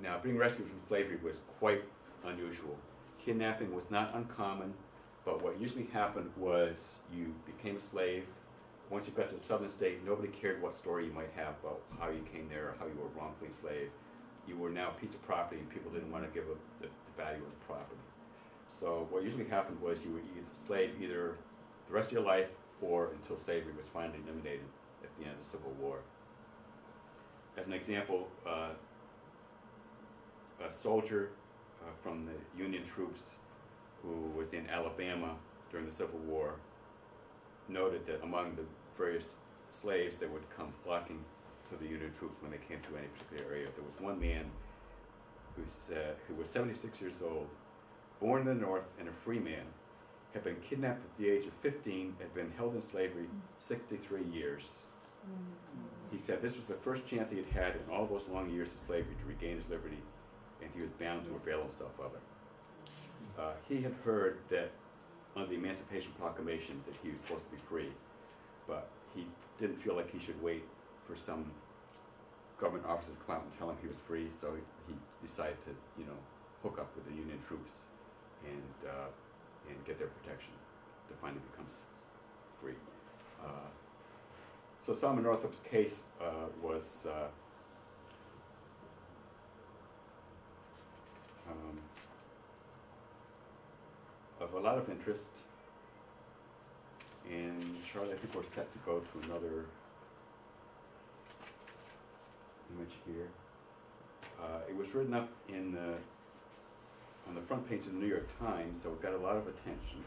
Now, being rescued from slavery was quite unusual. Kidnapping was not uncommon, but what usually happened was you became a slave. Once you got to the southern state, nobody cared what story you might have about how you came there or how you were wrongfully enslaved. You were now a piece of property, and people didn't want to give up the value of the property. So what usually happened was you were either slave either the rest of your life or until slavery was finally eliminated at the end of the Civil War. As an example, a soldier from the Union troops who was in Alabama during the Civil War noted that among the various slaves that would come flocking to the Union troops when they came to any particular area, there was one man who was 76 years old, born in the North and a free man, had been kidnapped at the age of 15, had been held in slavery 63 years. He said this was the first chance he had in all those long years of slavery to regain his liberty, and he was bound to avail himself of it. He had heard that under the Emancipation Proclamation that he was supposed to be free, but he didn't feel like he should wait for some government officer to come out and tell him he was free, so he decided to, you know, hook up with the Union troops and get their protection to finally become free. So Solomon Northup's case was of a lot of interest, and Charlie, I think we're set to go to another image here. It was written up in on the front page of the New York Times, so it got a lot of attention.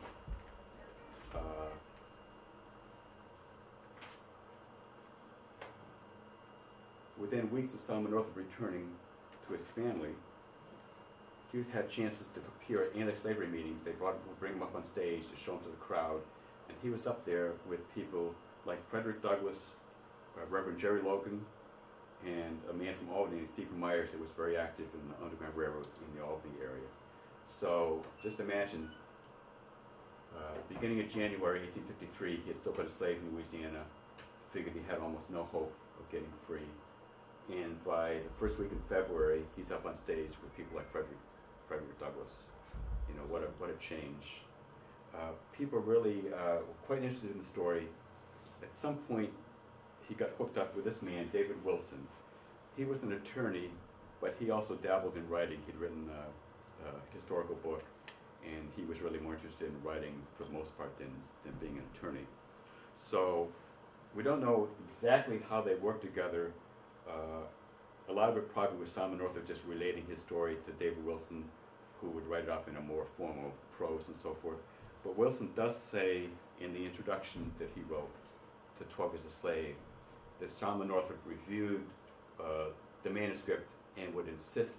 Within weeks of Solomon Northup returning to his family, he had chances to appear at anti-slavery meetings. They would bring him up on stage to show him to the crowd, and he was up there with people like Frederick Douglass, Reverend Jerry Logan, and a man from Albany, Stephen Myers, that was very active in the Underground Railroad in the Albany area. So just imagine, beginning of January 1853, he had still been a slave in Louisiana, figured he had almost no hope of getting free. And by the first week in February, he's up on stage with people like Frederick Douglass. You know, what a change. People really were quite interested in the story. At some point, he got hooked up with this man, David Wilson. He was an attorney, but he also dabbled in writing. He'd written a historical book, and he was really more interested in writing for the most part than being an attorney. So we don't know exactly how they worked together. A lot of it probably was Solomon Northup just relating his story to David Wilson, who would write it up in a more formal prose and so forth. But Wilson does say in the introduction that he wrote to 12 Years a Slave that Solomon Northup reviewed the manuscript and would insist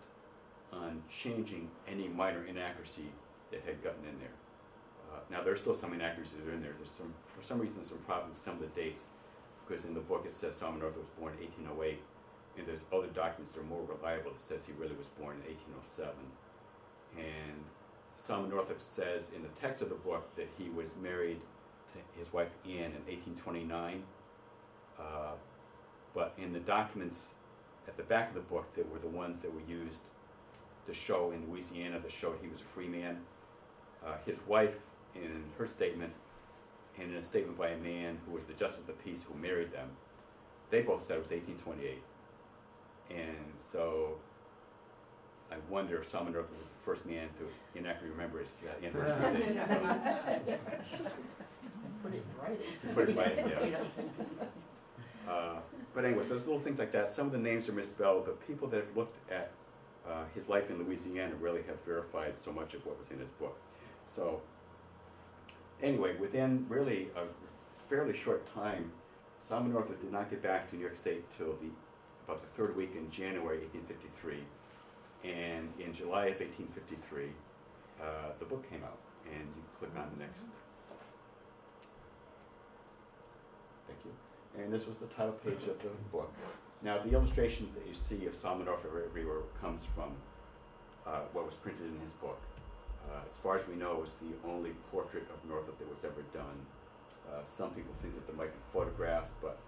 on changing any minor inaccuracy that had gotten in there. Now there's still some inaccuracies that are in there. For some reason, there's some problems with some of the dates, because in the book it says Solomon Northup was born in 1808, and there's other documents that are more reliable that says he really was born in 1807. And Solomon Northup says in the text of the book that he was married to his wife Anne in 1829, but in the documents at the back of the book that were the ones that were used to show in Louisiana that showed he was a free man, his wife in her statement and in a statement by a man who was the justice of the peace who married them, they both said it was 1828. And so I wonder if Solomon Northup was the first man to inaccurately remember his anniversary date. Put it right. Put it right, yeah. But anyway, there's little things like that. Some of the names are misspelled, but people that have looked at his life in Louisiana really have verified so much of what was in his book. So anyway, within really a fairly short time, Solomon Northup did not get back to New York State till about the third week in January 1853. And in July of 1853, the book came out, and you click on next. Thank you. And this was the title page of the book. Now, the illustration that you see of Solomon Northup everywhere comes from what was printed in his book. As far as we know, it was the only portrait of Northup that was ever done. Some people think that there might be photographs, but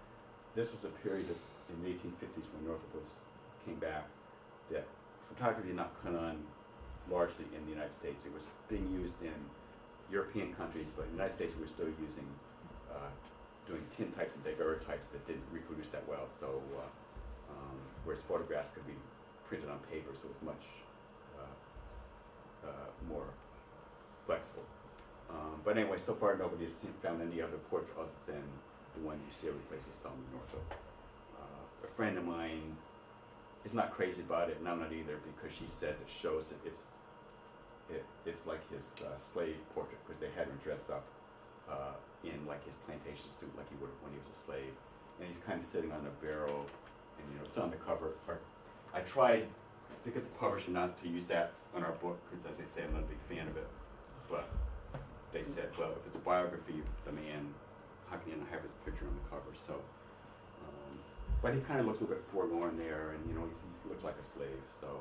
this was a period in the 1850s when Northup came back that photography did not come on largely in the United States. It was being used in European countries, but in the United States we were still using doing tintypes and daguerreotypes that didn't reproduce that well. So whereas photographs could be printed on paper, so it was much more flexible. But anyway, so far nobody has found any other portrait other than the one you see every place is Solomon Northup. A friend of mine is not crazy about it, and I'm not either, because she says it shows that it's like his slave portrait, because they had him dress up in like his plantation suit like he would have when he was a slave. And he's kind of sitting on a barrel, and it's on the cover. I tried to get the publisher not to use that on our book, because as I say, I'm not a big fan of it. But they said, well, if it's a biography of the man, how can you not have his picture on the cover? So, but he kind of looks a little bit forlorn there, and he looks like a slave. So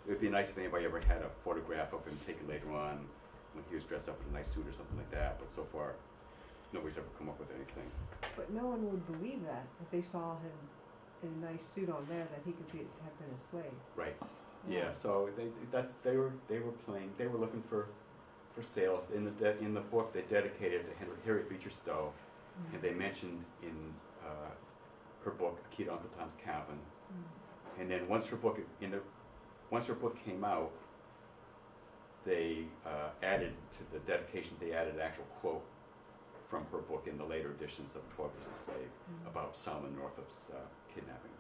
it would be nice if anybody ever had a photograph of him taken later on when he was dressed up in a nice suit or something like that. But so far, nobody's ever come up with anything. But no one would believe that if they saw him in a nice suit on there, that he could have been a slave. Right. Yeah. So they were looking for sales. In the book, they dedicated to Harriet Beecher Stowe, and they mentioned in her book, A Key to Uncle Tom's Cabin. And then once her book came out, they added to the dedication. They added an actual quote from her book in the later editions of 12 Years a Slave about Solomon Northup's kidnapping.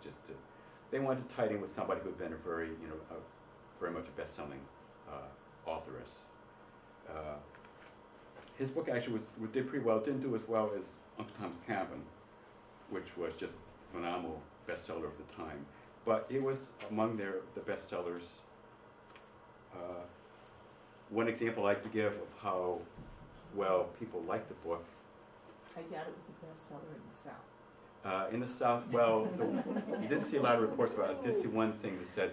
They wanted to tie it in with somebody who had been very much a best-selling authoress. His book actually did pretty well. It didn't do as well as Uncle Tom's Cabin, which was just a phenomenal bestseller of the time. But it was among the bestsellers. One example I like to give of how well people liked the book. I doubt it was a bestseller in the South. In the South, well, you didn't see a lot of reports about it. I did see one thing that said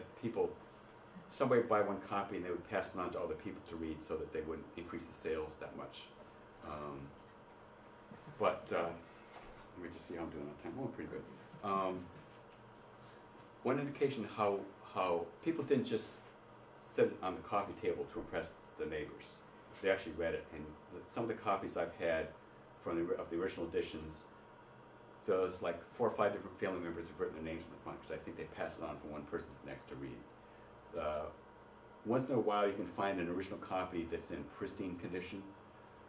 somebody would buy one copy and they would pass it on to other people to read so that they wouldn't increase the sales that much. But let me just see how I'm doing on time. Oh, pretty good. One indication how people didn't just sit on the coffee table to impress the neighbors. They actually read it, and some of the copies I've had of the original editions, those like 4 or 5 different family members have written their names on the front, because I think they pass it on from one person to the next to read. Once in a while you can find an original copy that's in pristine condition,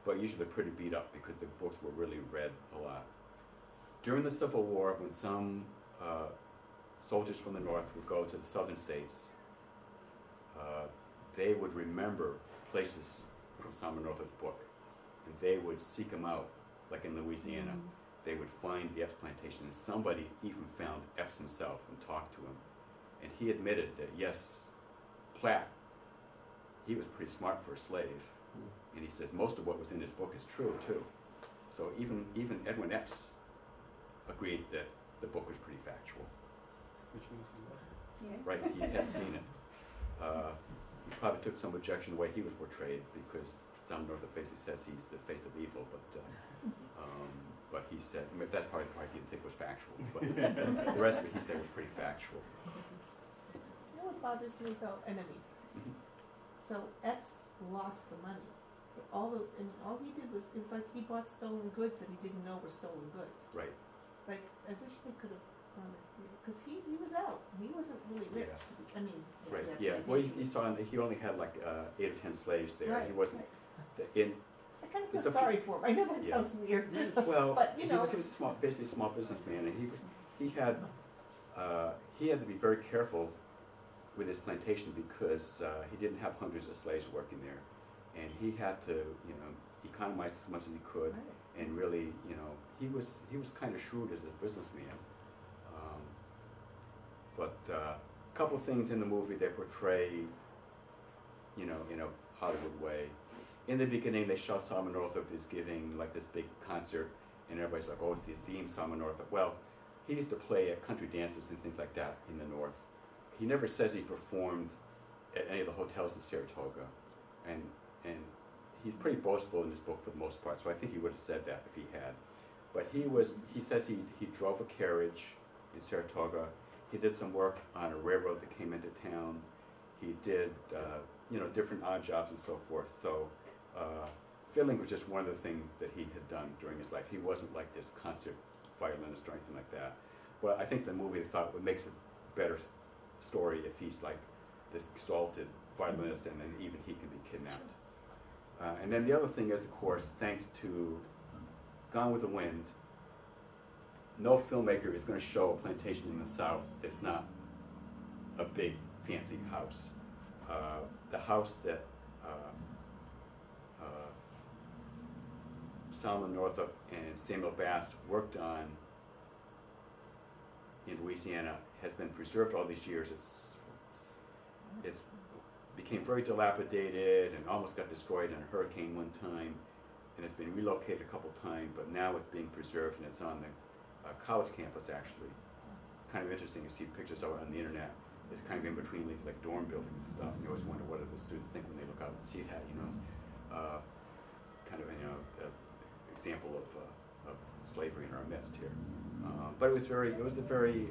but usually they're pretty beat up because the books were really read a lot. During the Civil War, when some soldiers from the North would go to the southern states, they would remember places from Solomon Northup's book, and they would seek them out, like in Louisiana. They would find the Epps plantation, and somebody even found Epps himself and talked to him. And he admitted that, yes, Platt, he was pretty smart for a slave, and he says most of what was in his book is true too. So even Edwin Epps agreed that the book was pretty factual. Which means what? Yeah. Right, he had seen it. He probably took some objection to the way he was portrayed because Sam Northup basically says he's the face of evil, but he said, I mean, that's probably the part he didn't think was factual, but the rest of it he said was pretty factual. You know what bothers me though, and I mean, so Epps lost the money. But all those, I mean, all he did was, it was like he bought stolen goods that he didn't know were stolen goods. Right. Like, I wish they could have gone, because he was out, he wasn't really rich. Yeah. I mean, Right, he yeah, had well, plantations. he saw, he only had like 8 or 10 slaves there. Right. He wasn't, I kind of it's feel a- sorry for him, I know that Yeah. sounds weird. well, But, you know. he was a small, basically a small businessman, and he had to be very careful with his plantation because he didn't have hundreds of slaves working there, and he had to, economize as much as he could, Right. and really, he was kind of shrewd as a businessman. But a couple of things in the movie they portray, in a Hollywood way. In the beginning, they show Solomon Northup is giving like this big concert, and everybody's like, "Oh, it's the esteemed Solomon Northup." Well, he used to play at country dances and things like that in the North. He never says he performed at any of the hotels in Saratoga, and he's pretty boastful in this book for the most part. So I think he would have said that if he had. But he says he drove a carriage in Saratoga. He did some work on a railroad that came into town. He did, different odd jobs and so forth. So fiddling was just one of the things that he had done during his life. He wasn't like this concert violinist or anything like that. But I think the movie thought what makes it a better story if he's like this exalted violinist and then even he can be kidnapped. And then the other thing is, of course, thanks to Gone with the Wind, no filmmaker is going to show a plantation in the South that's not a big, fancy house. The house that Solomon Northup and Samuel Bass worked on in Louisiana has been preserved all these years. It's became very dilapidated and almost got destroyed in a hurricane one time, and it's been relocated a couple times, but now it's being preserved and it's on the college campus actually. It's kind of interesting to see pictures of it on the internet. It's kind of in between these like dorm buildings and stuff, and you always wonder what do the students think when they look out and see that, kind of an example of slavery in our midst here. But it was a very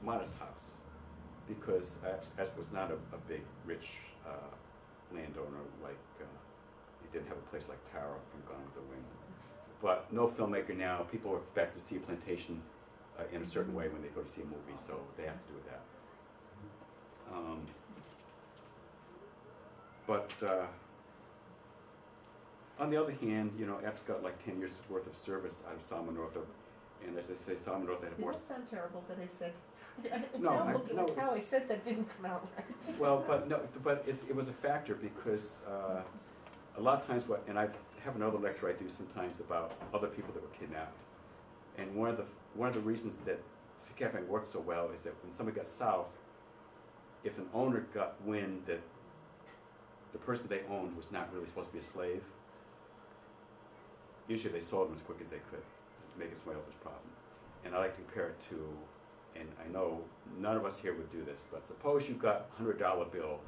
modest house, because Epps was not a big, rich landowner like, he didn't have a place like Tara from Gone with the Wind. But no filmmaker now, people expect to see a plantation in a certain way when they go to see a movie, so they have to do that. On the other hand, Epps got like 10 years worth of service out of Solomon Northup, and as I say, Solomon Northup had It more. does sound terrible, but I said, No, now looking at how I it's- said that didn't come out right. Well, but it was a factor because a lot of times and I have another lecture I do sometimes about other people that were kidnapped, and one of the reasons that kidnapping worked so well is that when somebody got south, if an owner got wind that the person they owned was not really supposed to be a slave, usually they sold them as quick as they could to make it somebody else's problem. And I like to compare it to, and I know none of us here would do this, but suppose you got a $100 bill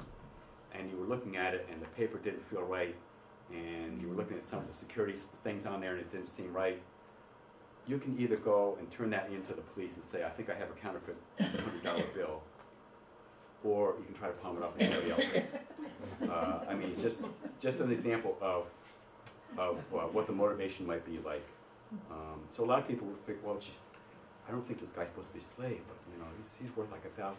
and you were looking at it and the paper didn't feel right, and you were looking at some of the security things on there and it didn't seem right. You can either go and turn that into the police and say, I think I have a counterfeit $100 bill, or you can try to palm it off on somebody else. I mean, just an example of what the motivation might be like. So a lot of people would think, well, geez, I don't think this guy's supposed to be a slave, but he's worth like $1,000.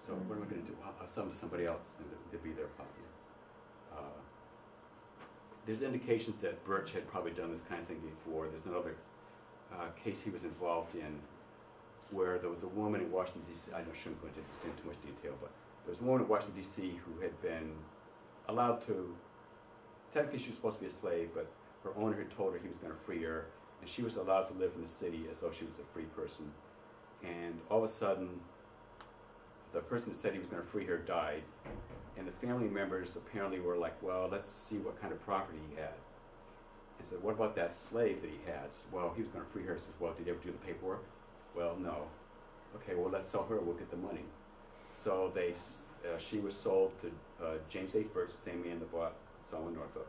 So what am I going to do? I'll sell him to somebody else to be their property. There's indications that Birch had probably done this kind of thing before. There's another case he was involved in where there was a woman in Washington, D.C. I shouldn't go into too much detail, but there was a woman in Washington, D.C. who had been allowed to, technically she was supposed to be a slave, but her owner had told her he was going to free her, and she was allowed to live in the city as though she was a free person. And all of a sudden, the person that said he was going to free her died, and the family members apparently were like, well, let's see what kind of property he had. And said, what about that slave that he had? Said, well, he was going to free her. Says, well, did he ever do the paperwork? Well, no. Okay, well, let's sell her. We'll get the money. So she was sold to James H. Birch, the same man that bought Solomon Northup.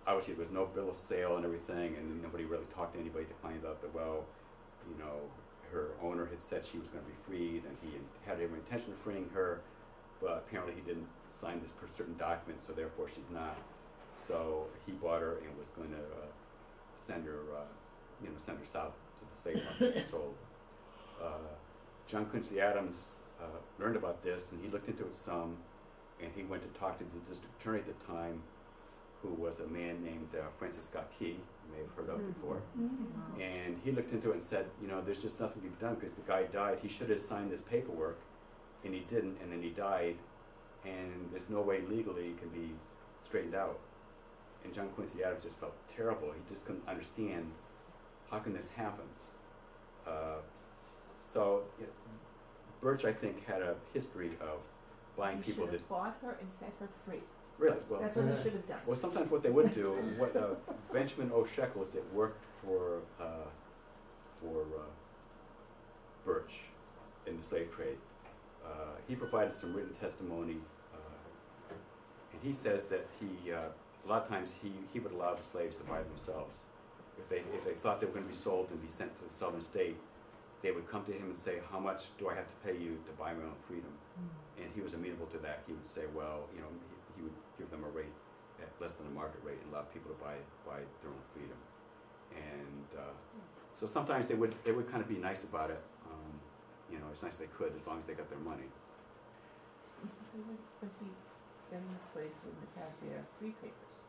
Obviously, there was no bill of sale and everything, and nobody really talked to anybody to find out that, well, you know, her owner had said she was going to be freed, and he had every intention of freeing her, but apparently he didn't sign this certain document, so therefore she's not. So he bought her and was going to send her south to the slave market. So John Quincy Adams learned about this, and he looked into it some, and he went to talk to the district attorney at the time, who was a man named Francis Scott Key, you may have heard of before. And he looked into it and said, you know, there's just nothing to be done because the guy died. He should have signed this paperwork, and he didn't, and then he died, and there's no way legally it can be straightened out. And John Quincy Adams just felt terrible. He just couldn't understand, how can this happen? Birch, I think, had a history of buying people that... He should have bought her and set her free. Really? Well, that's what he should have done. Well, sometimes what they would do, Benjamin O. Shekels, that worked for Birch in the slave trade, he provided some written testimony, and he says that a lot of times he would allow the slaves to buy themselves. If they thought they were going to be sold and be sent to the southern state, they would come to him and say, how much do I have to pay you to buy my own freedom? And he was amenable to that. He would say, well, you know, he would give them a rate at less than a market rate and allow people to buy their own freedom. And so sometimes they would kind of be nice about it, you know, as nice as they could, as long as they got their money. They would be getting the slaves wouldn't have had their free papers.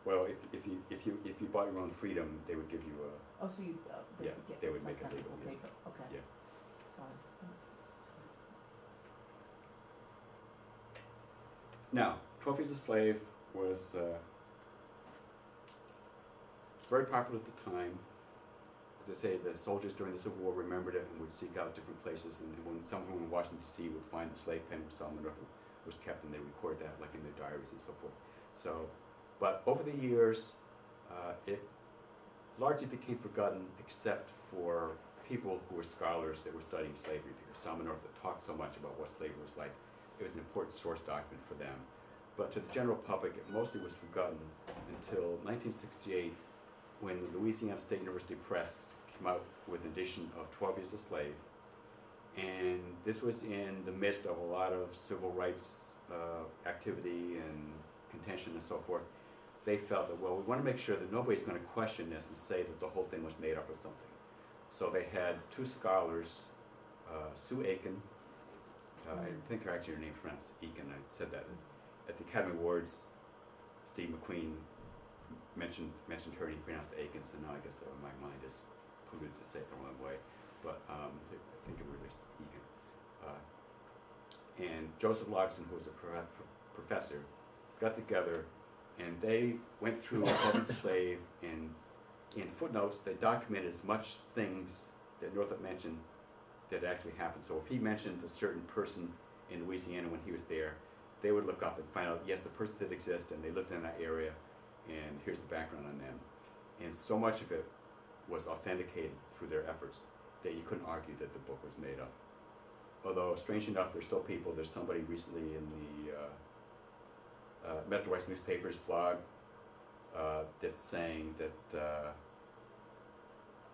Well, if you bought your own freedom, they would give you a... Oh, so you Yeah, get they would some make it kind of legal, yeah. paper. Okay. Yeah. Sorry. Now, 12 Years a Slave was very popular at the time. As I say, the soldiers during the Civil War remembered it and would seek out different places. And when someone in Washington, D.C. would find the slave pen where Solomon Northup was kept, and they record that, like in their diaries and so forth. So, but over the years, it largely became forgotten, except for people who were scholars that were studying slavery, because Solomon Northup talked so much about what slavery was like. It was an important source document for them. But to the general public, it mostly was forgotten until 1968, when the Louisiana State University Press came out with an edition of 12 Years a Slave. And this was in the midst of a lot of civil rights activity and contention and so forth. They felt that, well, we want to make sure that nobody's going to question this and say that the whole thing was made up or something. So they had two scholars, Sue Aiken, I think her name's pronounced Aiken, I said that. At the Academy Awards, Steve McQueen mentioned her and he pronounced Aiken, so now I guess my mind is polluted to say it the wrong way. But I think it was Aiken. And Joseph Logston, who was a professor, got together and they went through the slave, and in footnotes they documented as much things that Northup mentioned that actually happened. So if he mentioned a certain person in Louisiana when he was there, they would look up and find out, yes, the person did exist, and they lived in that area, and here's the background on them. And so much of it was authenticated through their efforts that you couldn't argue that the book was made up. Although, strange enough, there's still people, there's somebody recently in the Metro West newspaper's blog that's saying that,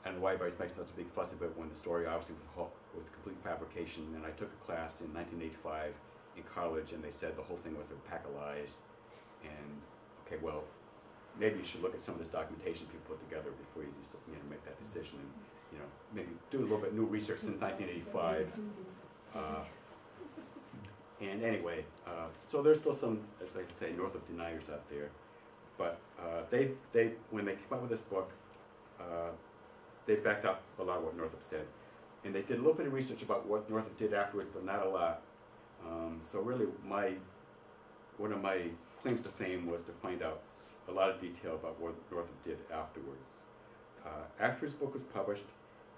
I don't know why everybody's making such a big fuss about it when the story obviously was a complete fabrication. And I took a class in 1985 in college, and they said the whole thing was a pack of lies. And, okay, well, maybe you should look at some of this documentation people put together before you make that decision, and maybe do a little bit new research since 1985. And anyway, so there's still some, as I say, Northup deniers out there. But when they came out with this book, they backed up a lot of what Northup said. And they did a little bit of research about what Northup did afterwards, but not a lot. So really, one of my claims to fame was to find out a lot of detail about what Northup did afterwards. After his book was published,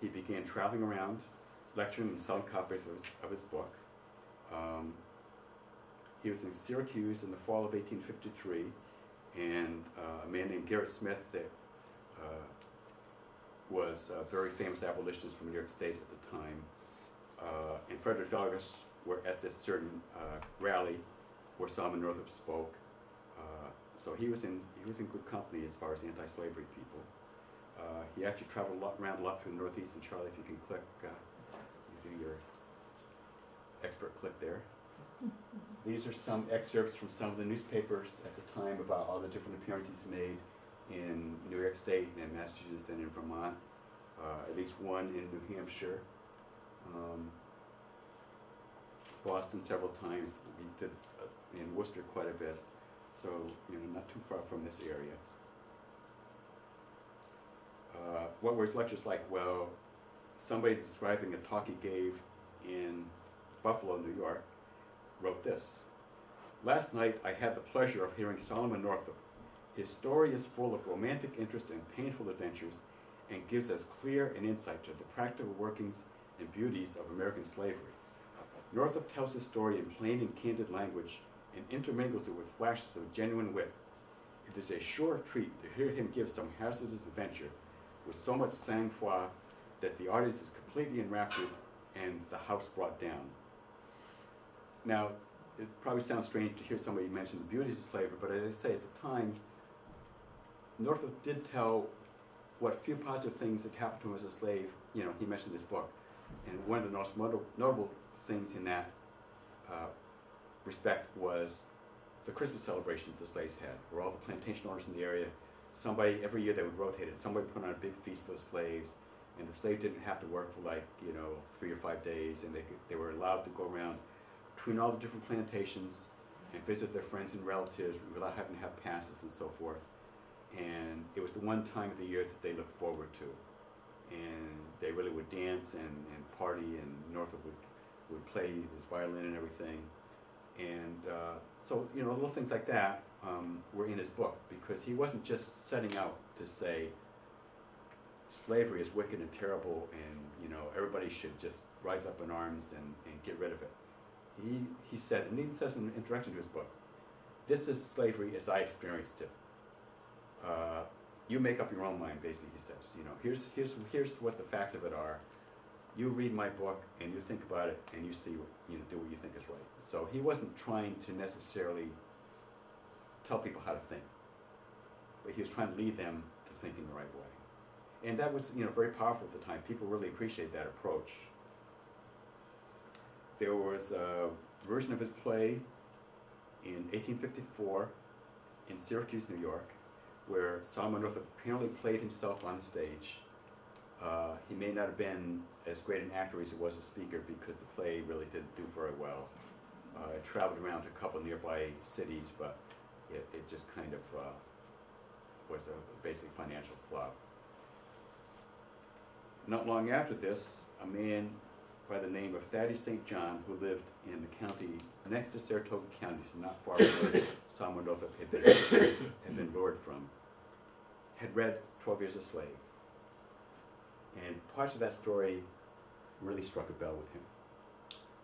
he began traveling around lecturing and selling copies of his book. He was in Syracuse in the fall of 1853, and a man named Garrett Smith that was a very famous abolitionist from New York State at the time, and Frederick Douglass were at this certain rally where Solomon Northup spoke. So he was in good company as far as anti-slavery people. He actually traveled around a lot through the Northeast, and Charlie, if you can click, you do your expert click there. These are some excerpts from some of the newspapers at the time about all the different appearances he made in New York State and Massachusetts and in Vermont, at least one in New Hampshire, Boston several times. He did in Worcester quite a bit, so not too far from this area. What were his lectures like? Well, somebody describing a talk he gave in Buffalo, New York, wrote this. Last night I had the pleasure of hearing Solomon Northup. His story is full of romantic interest and painful adventures and gives us clear an insight to the practical workings and beauties of American slavery. Northup tells his story in plain and candid language and intermingles it with flashes of genuine wit. It is a sure treat to hear him give some hazardous adventure with so much sang-froid that the audience is completely enraptured and the house brought down. Now, it probably sounds strange to hear somebody mention the beauties of slavery, but as I say, at the time, Northup did tell what few positive things that happened to him as a slave. He mentioned in his book. And one of the most notable things in that respect was the Christmas celebration that the slaves had, where all the plantation owners in the area, every year they would rotate it. Somebody put on a big feast for the slaves, and the slave didn't have to work for 3 or 5 days, and they were allowed to go around between all the different plantations and visit their friends and relatives without having to have passes and so forth. And it was the one time of the year that they looked forward to. And they really would dance and party, and Northup would play his violin and everything. And so, little things like that were in his book, because he wasn't just setting out to say slavery is wicked and terrible and, everybody should just rise up in arms and get rid of it. He said, and he even says in the introduction to his book, this is slavery as I experienced it. You make up your own mind, basically, he says. Here's what the facts of it are. You read my book and you think about it and you see do what you think is right. So he wasn't trying to necessarily tell people how to think, but he was trying to lead them to think in the right way. And that was very powerful at the time. People really appreciated that approach. There was a version of his play in 1854 in Syracuse, New York, where Solomon Northup apparently played himself on stage. He may not have been as great an actor as he was a speaker, because the play really didn't do very well. It traveled around to a couple nearby cities, but it just kind of was a basically financial flop. Not long after this, a man by the name of Thaddeus St. John, who lived in the county next to Saratoga County, so not far from where Solomon Northup had been lured from, had read 12 Years a Slave. And parts of that story really struck a bell with him,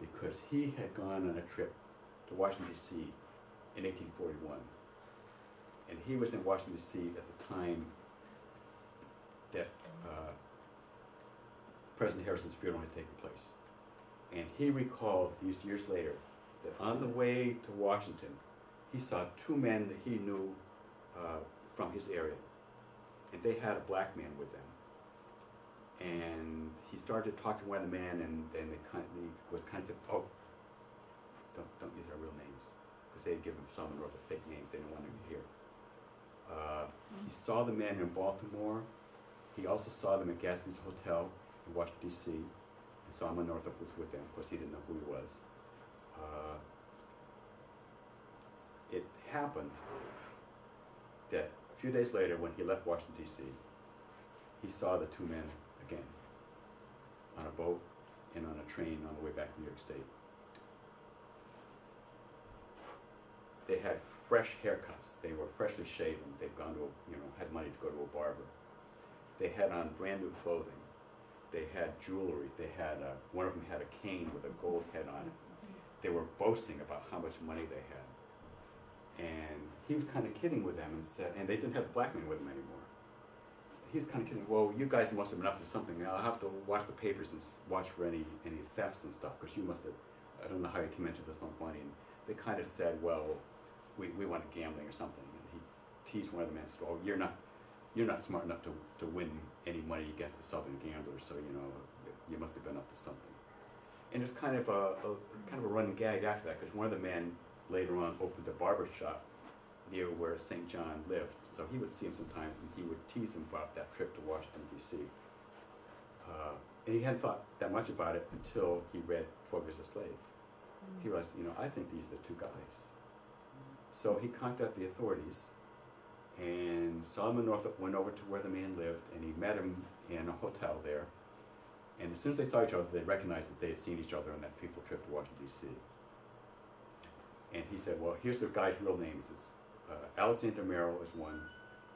because he had gone on a trip to Washington, D.C. in 1841. And he was in Washington, D.C. at the time that President Harrison's funeral had taken place. And he recalled these years later that on the way to Washington, he saw 2 men that he knew from his area. And they had a black man with them. And he started to talk to one of the men, and he was kind of, oh, don't use our real names, because they had given Solomon Northup fake names they didn't want him to hear. He saw the men in Baltimore. He also saw them at Gadsby's Hotel in Washington, D.C., and Solomon Northup was with them. Of course, he didn't know who he was. It happened that a few days later, when he left Washington, D.C., he saw the 2 men again on a boat and on a train on the way back to New York State. They had fresh haircuts. They were freshly shaven. They'd gone to, had money to go to a barber. They had on brand new clothing. They had jewelry. They had one of them had a cane with a gold head on it. They were boasting about how much money they had. And he was kind of kidding with them and said, and they didn't have the black man with them anymore. He was kind of kidding, well, you guys must have been up to something. I'll have to watch the papers and watch for any thefts and stuff, because you must have, I don't know how you came into this much money. And they kind of said, well, we wanted gambling or something. And he teased one of the men and said, oh, you're not smart enough to win any money against the Southern gamblers, so you must have been up to something. And it's kind of a running gag after that, because one of the men later on opened a barber shop near where St. John lived. So he would see him sometimes, and he would tease him about that trip to Washington, D.C. And he hadn't thought that much about it until he read 12 Years a Slave. He realized, I think these are the two guys. So he contacted the authorities, and Solomon Northup went over to where the man lived, and he met him in a hotel there. And as soon as they saw each other, they recognized that they had seen each other on that fateful trip to Washington, D.C. And he said, well, here's the guy's real names. It's Alexander Merrill is one,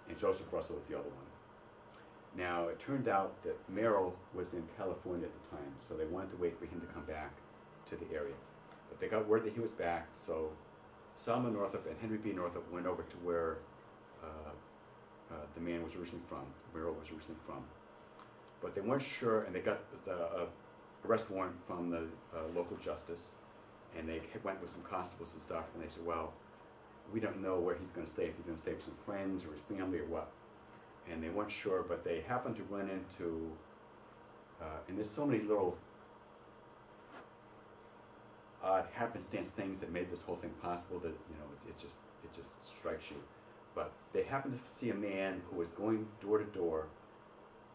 and Joseph Russell is the other one. Now, it turned out that Merrill was in California at the time, so they wanted to wait for him to come back to the area. But they got word that he was back, so Solomon Northup and Henry B. Northup went over to where the man was originally from, Merrill was originally from. But they weren't sure, and they got the arrest warrant from the local justice, and they went with some constables and stuff, and they said, well, we don't know where he's going to stay, if he's going to stay with some friends or his family or what. And they weren't sure, but they happened to run into, and there's so many little odd happenstance things that made this whole thing possible that, it just strikes you. But they happened to see a man who was going door to door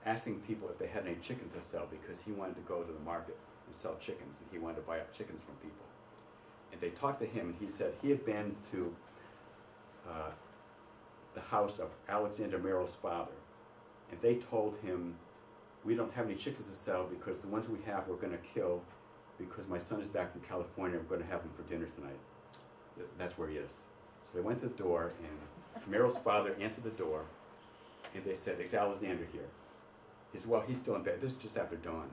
asking people if they had any chickens to sell, because he wanted to go to the market and sell chickens, and he wanted to buy up chickens from people. And they talked to him, and he said he had been to the house of Alexander Merrill's father, and they told him, we don't have any chickens to sell because the ones we have we're going to kill, because my son is back from California, we're going to have him for dinner tonight. That's where he is. So they went to the door, and Merrill's father answered the door, and they said, is Alexander here? He said, well, he's still in bed. This is just after dawn.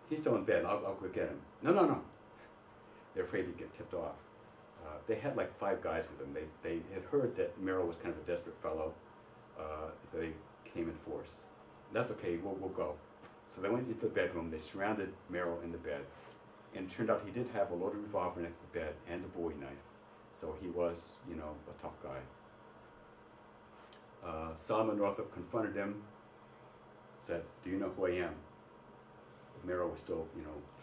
He's still in bed. I'll go get him. No. They're afraid he'd get tipped off. They had like 5 guys with them. They had heard that Merrill was kind of a desperate fellow. So they came in force. That's okay, we'll go. So they went into the bedroom. They surrounded Merrill in the bed. And it turned out he did have a loaded revolver next to the bed and a Bowie knife. So he was, a tough guy. Solomon Northup confronted him, said, do you know who I am? Merrill was still,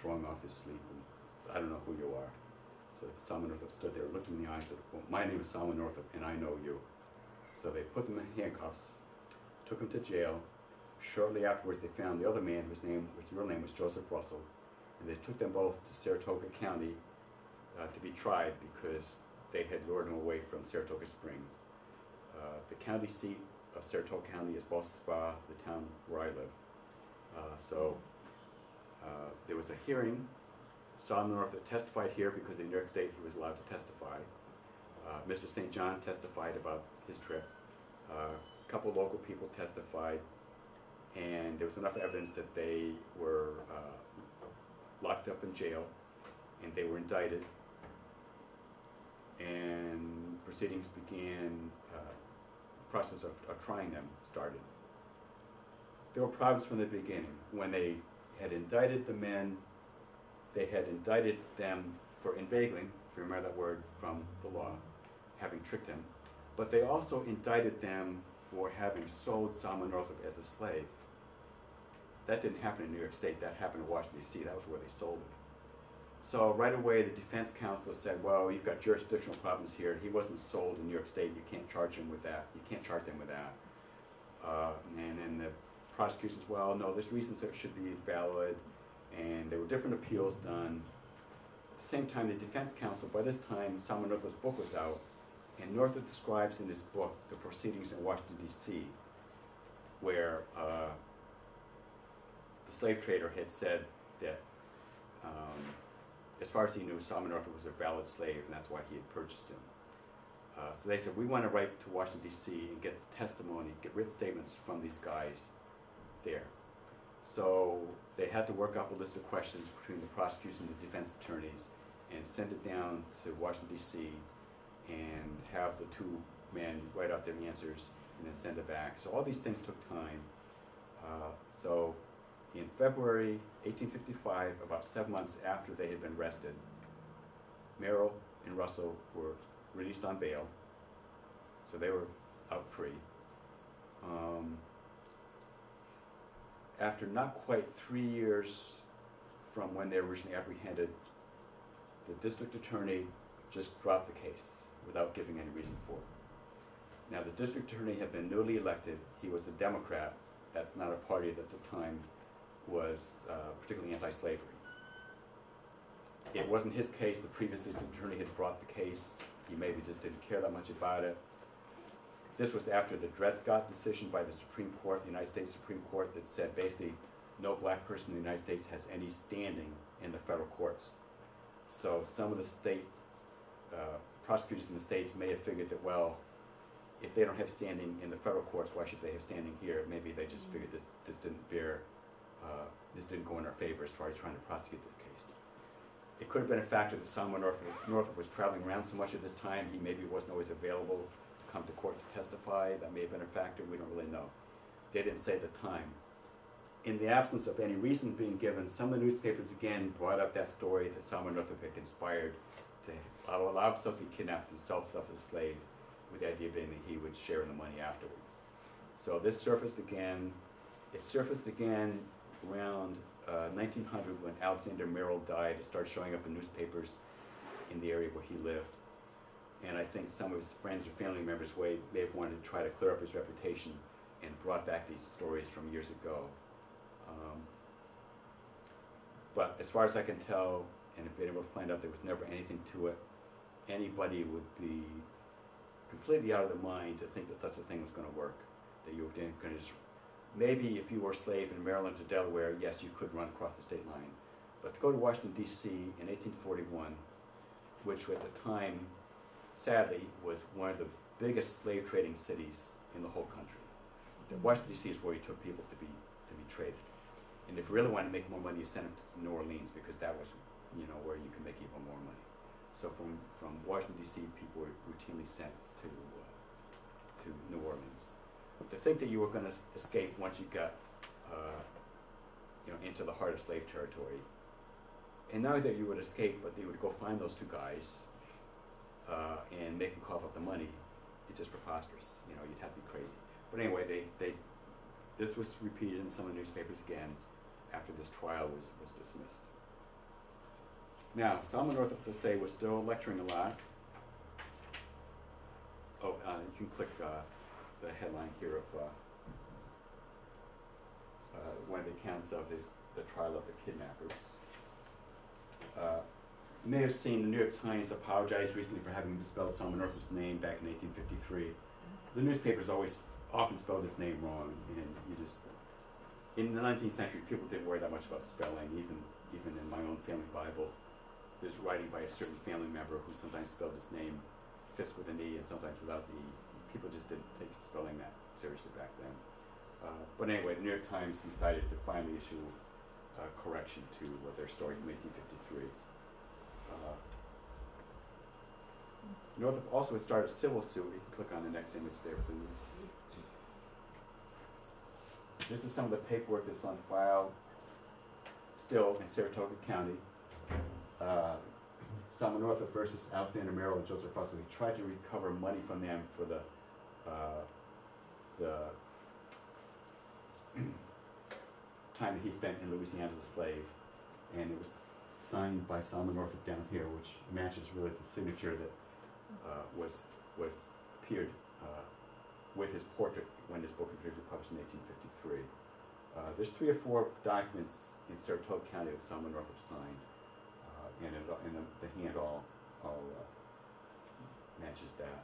throwing off his sleep, and said, I don't know who you are. So Solomon Northup stood there, looked him in the eye, and said, well, my name is Solomon Northup, and I know you. So they put him in handcuffs, took him to jail. Shortly afterwards, they found the other man whose real name was Joseph Russell, and they took them both to Saratoga County to be tried because they had lured him away from Saratoga Springs. The county seat of Saratoga County is Boston Spa, the town where I live. So there was a hearing. Solomon Northup testified here because in New York State he was allowed to testify. Mr. St. John testified about his trip. A couple local people testified, and there was enough evidence that they were locked up in jail, and they were indicted, and proceedings began. The process of trying them started. There were problems from the beginning. When they had indicted the men, they had indicted them for inveigling, if you remember that word from the law, having tricked him. But they also indicted them for having sold Solomon Northup as a slave. That didn't happen in New York State. That happened in Washington, D.C. That was where they sold it. So right away, the defense counsel said, well, you've got jurisdictional problems here. He wasn't sold in New York State. You can't charge him with that. You can't charge them with that. And then the prosecutor says, well, no, there's reasons that it should be valid. And there were different appeals done. At the same time, the defense counsel, by this time, Solomon Northup's book was out. And Northup describes in his book the proceedings in Washington, D.C., where the slave trader had said that as far as he knew, Solomon Northup was a valid slave, and that's why he had purchased him. So they said, we want to write to Washington, D.C. and get testimony, get written statements from these guys there. So they had to work up a list of questions between the prosecutors and the defense attorneys and send it down to Washington, D.C., and have the two men write out their answers and then send it back. So all these things took time. So in February 1855, about 7 months after they had been arrested, Merrill and Russell were released on bail, so they were out free. After not quite 3 years from when they were originally apprehended, the district attorney just dropped the case without giving any reason for it. Now, the district attorney had been newly elected. He was a Democrat. That's not a party that at the time was particularly anti-slavery. It wasn't his case. The previous district attorney had brought the case. He maybe just didn't care that much about it. This was after the Dred Scott decision by the Supreme Court, the United States Supreme Court, that said basically no black person in the United States has any standing in the federal courts. So some of the state prosecutors in the states may have figured that, well, if they don't have standing in the federal courts, why should they have standing here? Maybe they just figured this didn't go in our favor as far as trying to prosecute this case. It could have been a factor that Solomon Northup was traveling around so much at this time, he maybe wasn't always available to come to court to testify. That may have been a factor, we don't really know. They didn't say at the time. In the absence of any reason being given, some of the newspapers again brought up that story that Solomon Northup had conspired to allow himself to be kidnapped and sell himself as a slave, with the idea being that he would share in the money afterwards. So this surfaced again. It surfaced again around 1900 when Alexander Merrill died. It started showing up in newspapers in the area where he lived. And I think some of his friends or family members may have wanted to try to clear up his reputation and brought back these stories from years ago. But as far as I can tell, and have been able to find out, there was never anything to it. Anybody would be completely out of their mind to think that such a thing was going to work. That you were going to just, maybe if you were a slave in Maryland to Delaware, yes, you could run across the state line. But to go to Washington, D.C. in 1841, which at the time, sadly, was one of the biggest slave trading cities in the whole country. Washington, D.C. is where you took people to be traded. And if you really wanted to make more money, you sent them to New Orleans, because that was, where you could make even more money. So from Washington, D.C., people were routinely sent to New Orleans. To think that you were going to escape once you got into the heart of slave territory, and not only that you would escape, but they would go find those two guys and make them cough up the money, it's just preposterous. You'd have to be crazy. But anyway, this was repeated in some of the newspapers again after this trial was dismissed. Now, Solomon Northup, let's say, was still lecturing a lot. Oh, you can click the headline here of one of the accounts of the trial of the kidnappers. You may have seen the New York Times apologized recently for having misspelled Solomon Northup's name back in 1853. The newspapers often spelled his name wrong, and in the 19th century, people didn't worry that much about spelling. Even in my own family Bible, there's writing by a certain family member who sometimes spelled his name Fisk with an E and sometimes without the E. People just didn't take spelling that seriously back then. But anyway, the New York Times decided to finally issue a correction to their story from 1853. Northup also had started a civil suit. You can click on the next image there, please. This is some of the paperwork that's on file still in Saratoga County. Solomon Northup versus Alexander Merrill and Joseph Russell. He tried to recover money from them for the time that he spent in Louisiana as a slave, and it was signed by Solomon Northup down here, which matches really the signature that appeared with his portrait when his book was originally published in 1853. There's 3 or 4 documents in Saratoga County that Solomon Northup signed, and the hand all matches that.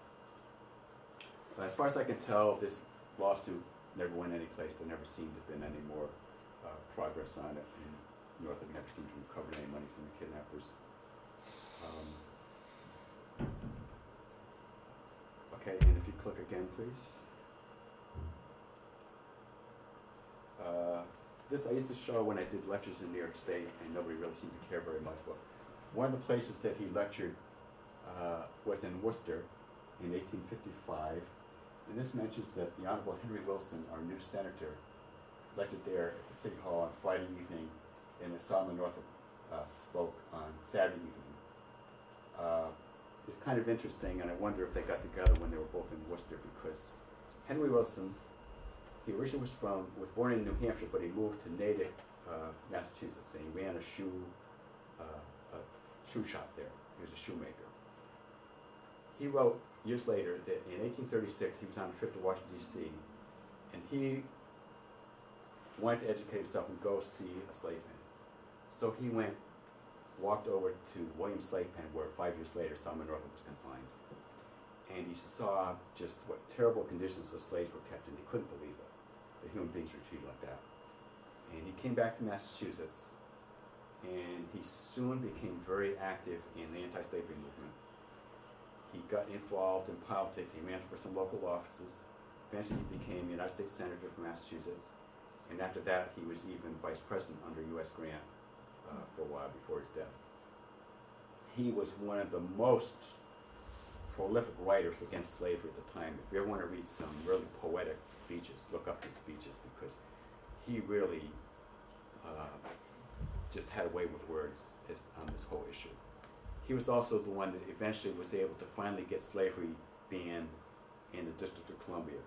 As far as I can tell, this lawsuit never went anyplace. There never seemed to have been any more progress on it, and Northup never seemed to have recovered any money from the kidnappers. Okay, and if you click again, please. this I used to show when I did lectures in New York State, and nobody really seemed to care very much. But one of the places that he lectured was in Worcester in 1855. And this mentions that the Honorable Henry Wilson, our new senator, lectured there at the City Hall on Friday evening, and that Solomon Northup spoke on Saturday evening. It's kind of interesting, and I wonder if they got together when they were both in Worcester, because Henry Wilson, he originally was born in New Hampshire, but he moved to Natick, Massachusetts, and he ran a shoe shop there. He was a shoemaker. He wrote years later that in 1836 he was on a trip to Washington, D.C., and he wanted to educate himself and go see a slave pen. So he walked over to Williams Slave Pen, where 5 years later Solomon Northup was confined. And he saw just what terrible conditions the slaves were kept in. He couldn't believe it, that human beings were treated like that. And he came back to Massachusetts, and he soon became very active in the anti-slavery movement. He got involved in politics. He ran for some local offices. Eventually he became a United States Senator from Massachusetts. And after that, he was even vice president under U.S. Grant for a while before his death. He was one of the most prolific writers against slavery at the time. If you ever want to read some really poetic speeches, look up his speeches, because he really just had a way with words on this whole issue. He was also the one that eventually was able to finally get slavery banned in the District of Columbia.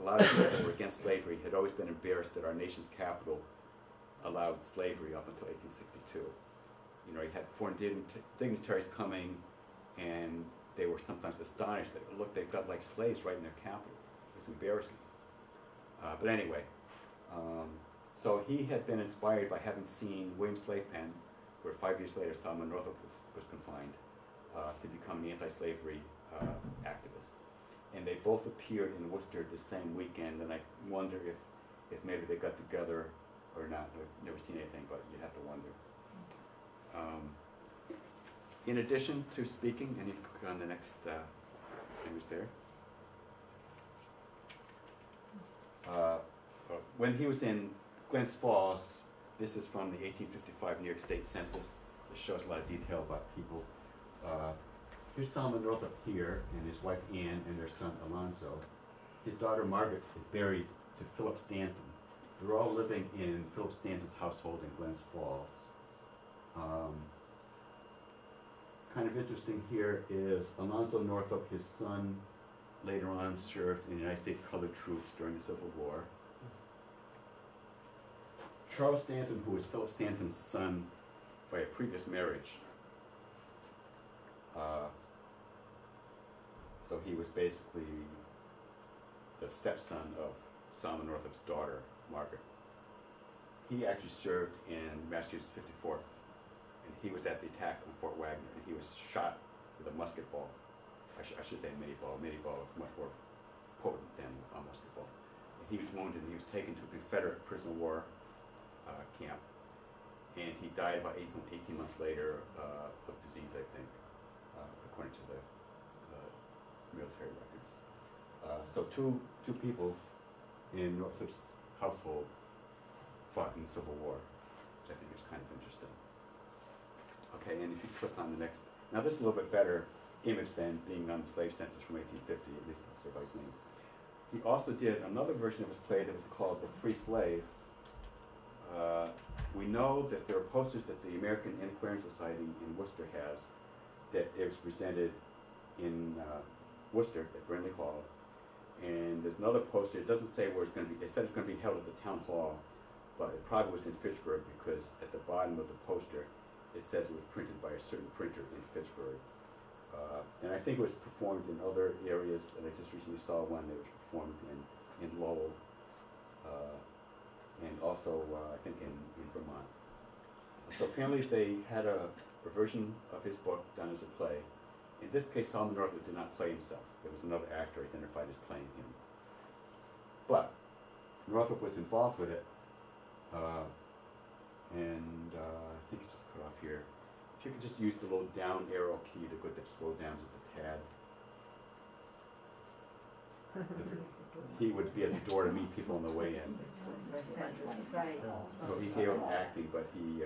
A lot of people that were against slavery had always been embarrassed that our nation's capital allowed slavery up until 1862. You know, you had foreign dignitaries coming, and they were sometimes astonished that, look, they've got like slaves right in their capital. It was embarrassing. But anyway, so he had been inspired by having seen Williams Slave Pen, where 5 years later Solomon Northup was confined, to become an anti-slavery activist. And they both appeared in Worcester the same weekend, and I wonder if maybe they got together or not. I've never seen anything, but you have to wonder. In addition to speaking, and you can click on the next image there. When he was in Glens Falls, this is from the 1855 New York State Census. It shows a lot of detail about people. Here's Solomon Northup here, and his wife Anne, and their son Alonzo. His daughter Margaret is buried to Philip Stanton. They're all living in Philip Stanton's household in Glens Falls. Kind of interesting here is Alonzo Northup, his son, later on served in the United States Colored Troops during the Civil War. Charles Stanton, who was Philip Stanton's son by a previous marriage, so he was basically the stepson of Solomon Northup's daughter, Margaret. He actually served in Massachusetts 54th, and he was at the attack on Fort Wagner, and he was shot with a musket ball. I should say mini ball. Mini ball is much more potent than a musket ball. And he was wounded, and he was taken to a Confederate prisoner of war camp, and he died about 18 months later of disease, I think, according to the military records. So two people in Northup's household fought in the Civil War, which I think is kind of interesting. Okay, and if you click on the next, now this is a little bit better image than being on the slave census from 1850, at least that's everybody's name. He also did another version of his play that was called The Free Slave. We know that there are posters that the American Antiquarian Society in Worcester has that is presented in Worcester at Brindley Hall. And there's another poster, it doesn't say where it's going to be, it said it's going to be held at the town hall, but it probably was in Fitchburg because at the bottom of the poster it says it was printed by a certain printer in Fitchburg. And I think it was performed in other areas, and I just recently saw one that was performed in Lowell, and also I think in Vermont. So apparently they had a version of his book done as a play. In this case, Solomon Northup did not play himself. There was another actor identified as playing him. But Northup was involved with it, and I think it just cut off here. If you could just use the little down arrow key to go to scroll down just a tad. he would be at the door to meet people on the way in. So he gave up acting, but he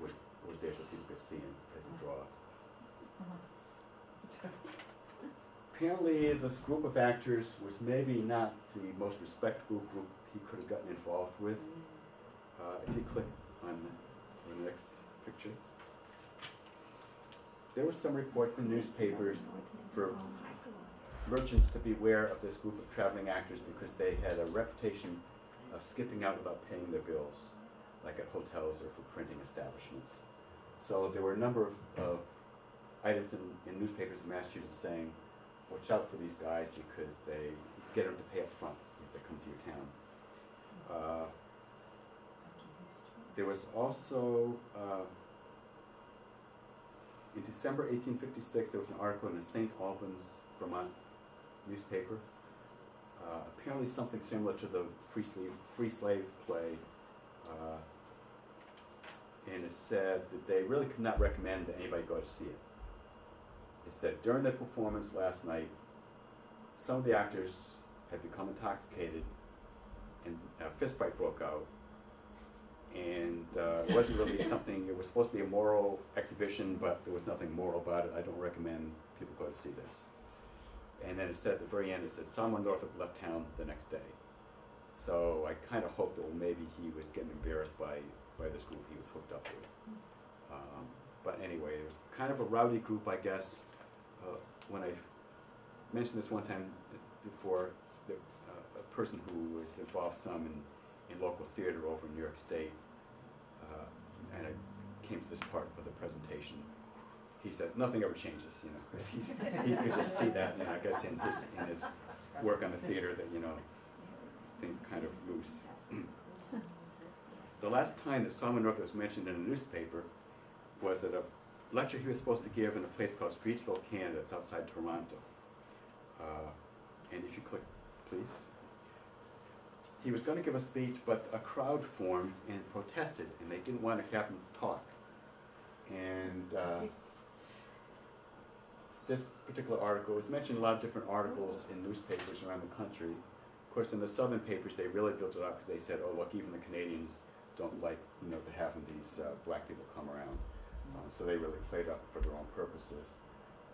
was there so people could see him as he draw. Apparently, this group of actors was maybe not the most respectable group he could have gotten involved with. If you click on the next picture, there were some reports in newspapers for merchants to beware of this group of traveling actors because they had a reputation of skipping out without paying their bills, like at hotels or for printing establishments. So there were a number of items in newspapers in Massachusetts saying, watch out for these guys because they get them to pay up front if they come to your town. There was also, in December 1856, there was an article in the St. Albans, Vermont newspaper. Apparently something similar to the free slave play. And it said that they really could not recommend that anybody go to see it. It said, during the performance last night, some of the actors had become intoxicated and a fist fight broke out. And it wasn't really something, it was supposed to be a moral exhibition, but there was nothing moral about it. I don't recommend people go to see this. And then it said at the very end, it said, someone Northup left town the next day. So I kind of hoped that maybe he was getting embarrassed by this group he was hooked up with. But anyway, it was kind of a rowdy group, I guess. When I mentioned this one time before, a person who was involved some in local theater over in New York State, and I came to this part of the presentation. He said, nothing ever changes, you know. He could just see that, you know, I guess in his work on the theater that, you know, things are kind of loose. The last time that Solomon Northup was mentioned in a newspaper was at a lecture he was supposed to give in a place called Streetsville, Canada. It's outside Toronto. And if you click, please. He was going to give a speech, but a crowd formed and protested, and they didn't want to have him talk. And this particular article was mentioned in a lot of different articles in newspapers around the country. Of course, in the southern papers, they really built it up because they said, oh, look, even the Canadians don't like, you know, to have these black people come around. So they really played up for their own purposes.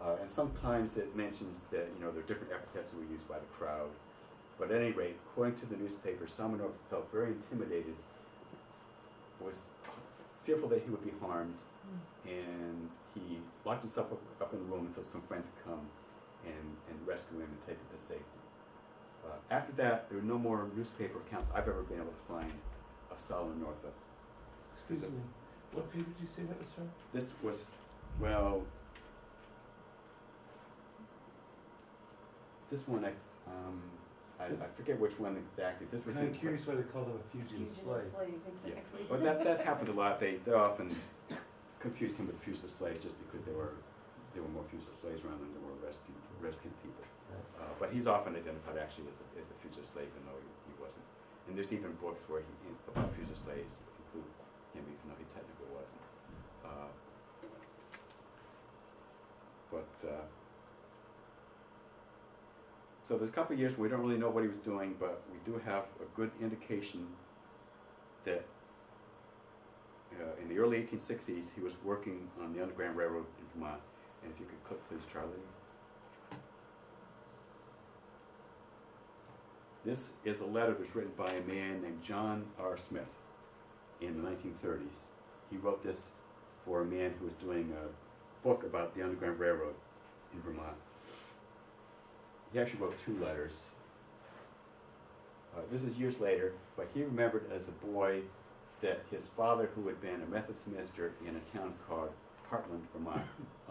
And sometimes it mentions that, you know, there are different epithets that were used by the crowd. But at any rate, according to the newspaper, Solomon Northup felt very intimidated, was fearful that he would be harmed, and he locked himself up in the room until some friends could come and rescue him and take him to safety. After that, there were no more newspaper accounts I've ever been able to find of Solomon Northup. Excuse me, what paper did you say that was from? This was, well, this one I forget which one exactly. This was. I'm curious why they called him a fugitive slave. Exactly. Yeah. Well, that happened a lot. They often confused him with fugitive slaves just because there were more fugitive slaves around than there were rescued people. But he's often identified actually as a fugitive slave, even though he wasn't. And there's even books where about fugitive slaves include him, even though he technically wasn't. So there's a couple of years where we don't really know what he was doing, but we do have a good indication that in the early 1860s he was working on the Underground Railroad in Vermont. And if you could click, please, Charlie. This is a letter that was written by a man named John R. Smith in the 1930s. He wrote this for a man who was doing a book about the Underground Railroad in Vermont. He actually wrote two letters. This is years later, but he remembered as a boy that his father, who had been a Methodist minister in a town called Hartland, Vermont,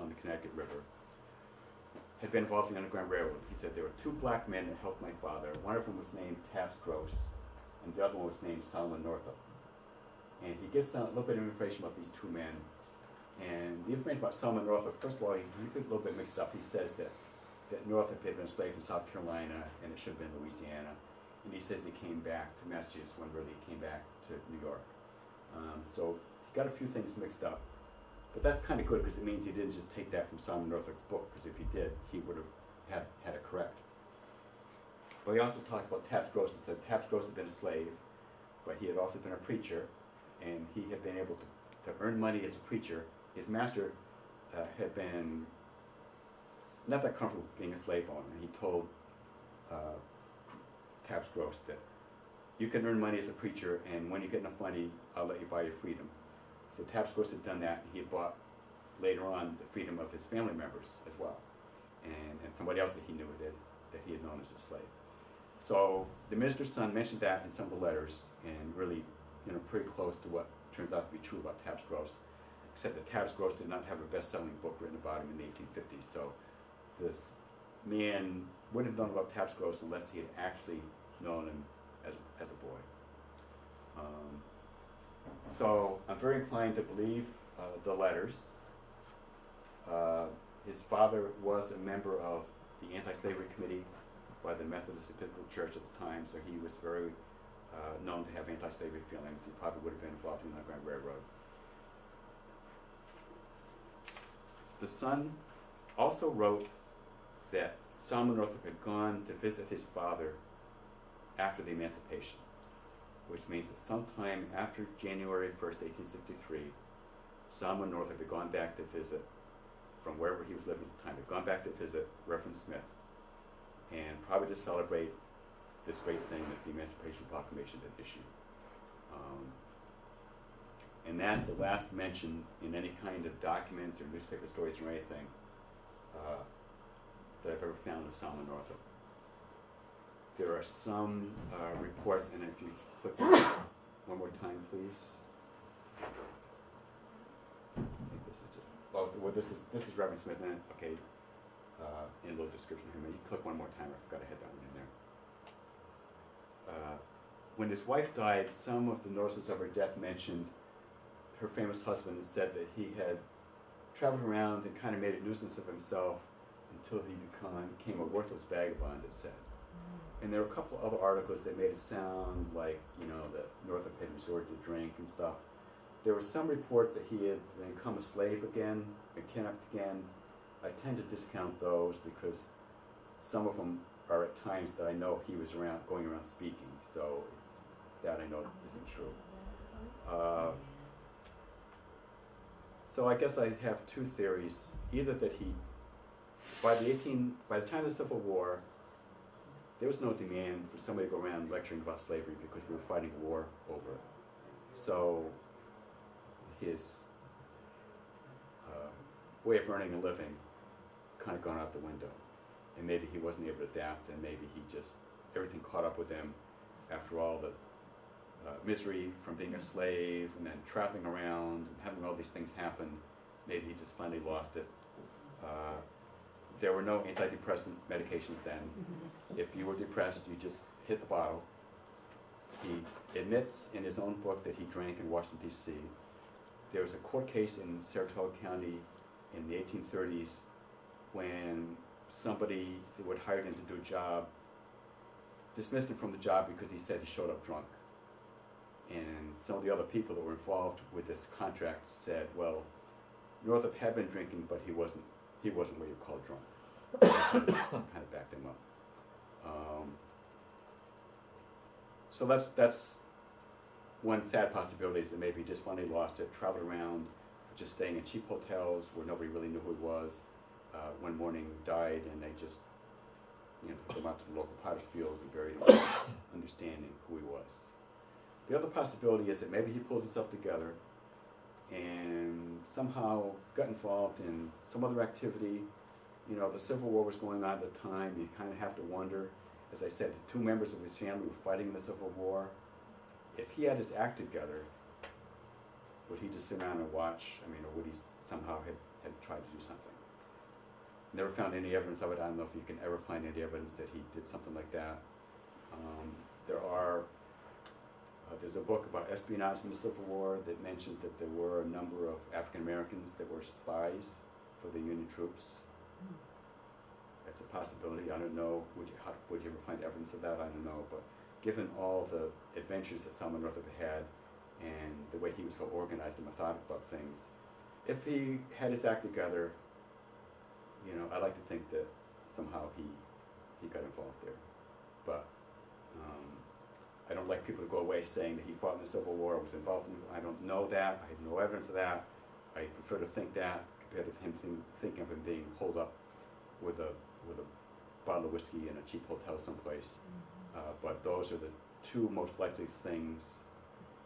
on the Connecticut River, had been involved in the Underground Railroad. He said there were two black men that helped my father. One of them was named Taft Gross, and the other one was named Solomon Northup. And he gives a little bit of information about these two men. And the information about Solomon Northup, first of all, he's a little bit mixed up. He says that Northup had been enslaved in South Carolina, and it should have been Louisiana. And he says he came back to Massachusetts when really he came back to New York. So he got a few things mixed up. But that's kind of good because it means he didn't just take that from Solomon Northup's book, because if he did, he would have had it correct. But he also talked about Taps Gross and said Taps Gross had been a slave, but he had also been a preacher, and he had been able to earn money as a preacher. His master had been not that comfortable being a slave owner, and he told Taps Gross that you can earn money as a preacher, and when you get enough money, I'll let you buy your freedom. So Taps Gross had done that, and he had bought later on the freedom of his family members as well, and somebody else that he knew that he had known as a slave. So the minister's son mentioned that in some of the letters, and really, pretty close to what turns out to be true about Taps Gross, except that Taps Gross did not have a best-selling book written about him in the 1850s. So this man wouldn't have known about Taps Gross unless he had actually known him as a boy. So I'm very inclined to believe the letters. His father was a member of the Anti-Slavery Committee by the Methodist Episcopal Church at the time, so he was very known to have anti-slavery feelings. He probably would have been involved in the Underground Railroad. The son also wrote that Solomon Northup had gone to visit his father after the emancipation, which means that sometime after January 1st, 1863, Solomon Northup had gone back to visit from wherever he was living at the time, had gone back to visit Reverend Smith, and probably to celebrate this great thing that the Emancipation Proclamation had issued. And that's the last mention in any kind of documents or newspaper stories or anything that I've ever found of Solomon Northup. There are some reports, and if you click one more time, please. I think this is just, well, this is Reverend Smith, and okay, in a little description of him. You click one more time. I forgot I had that one in there. When his wife died, some of the nurses of her death mentioned her famous husband and said that he had traveled around and kind of made a nuisance of himself until he became a worthless vagabond, it said. And there were a couple of other articles that made it sound like, that Northup had resorted to drink and stuff. There was some report that he had become a slave again, been kidnapped again. I tend to discount those because some of them are at times that I know he was going around speaking, so that I know isn't true. So I guess I have two theories. Either that he, by the time of the Civil War, there was no demand for somebody to go around lecturing about slavery because we were fighting a war over it. So his way of earning a living kind of gone out the window. And maybe he wasn't able to adapt, and maybe everything caught up with him after all the misery from being a slave and then traveling around and having all these things happen. Maybe he just finally lost it. There were no antidepressant medications then. If you were depressed, you just hit the bottle. He admits in his own book that he drank in Washington, D.C. There was a court case in Saratoga County in the 1830s when somebody who had hired him to do a job dismissed him from the job because he said he showed up drunk. And some of the other people that were involved with this contract said, well, Northup had been drinking, but he wasn't what you call drunk. Kind of backed him up. So that's one sad possibility, is that maybe he just finally lost it, traveled around, just staying in cheap hotels where nobody really knew who he was. One morning died, and they just took him out to the local potter's field and buried him without understanding who he was. The other possibility is that maybe he pulled himself together and somehow got involved in some other activity. The Civil War was going on at the time. You kind of have to wonder, as I said, two members of his family were fighting in the Civil War. If he had his act together, would he just sit around and watch? Or would he somehow had tried to do something? Never found any evidence of it. I don't know if you can ever find any evidence that he did something like that. There's a book about espionage in the Civil War that mentions that there were a number of African Americans that were spies for the Union troops. That's a possibility. I don't know. Would you ever find evidence of that? I don't know. But given all the adventures that Solomon Northup had and the way he was so organized and methodical about things, if he had his act together, I like to think that somehow he got involved there. but I don't like people to go away saying that he fought in the Civil War, was involved in it. I don't know that. I have no evidence of that. I prefer to think that compared to him thinking of him being holed up with a bottle of whiskey in a cheap hotel someplace. But those are the two most likely things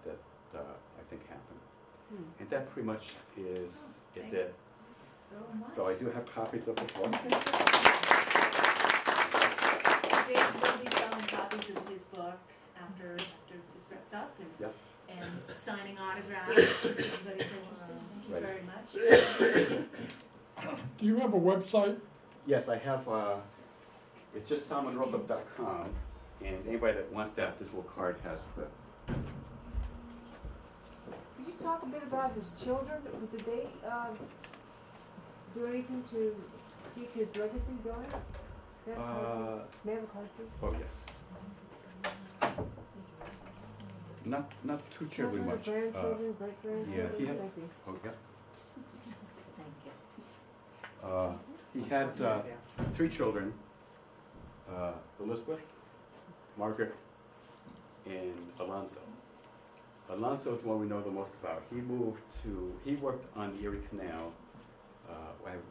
that I think happened. And that pretty much is it. So much. So I do have copies of the book. David will be selling copies of his book after this wraps up, and, Yep. and signing autographs if anybody's interested. Thank you Right. very much. Do you have a website? Yes, I have, it's just Northup.com, and anybody that wants that, this little card has the, Could you talk a bit about his children? Did they do anything to keep his legacy going? May I have a card, please? oh yes. Not too terribly Children, much. grandchildren, great-grandchildren? Yeah, he had, Thank you. oh yeah. Thank you. He had 3 children, Elizabeth, Margaret, and Alonzo. Alonzo is the one we know the most about. He worked on the Erie Canal. I have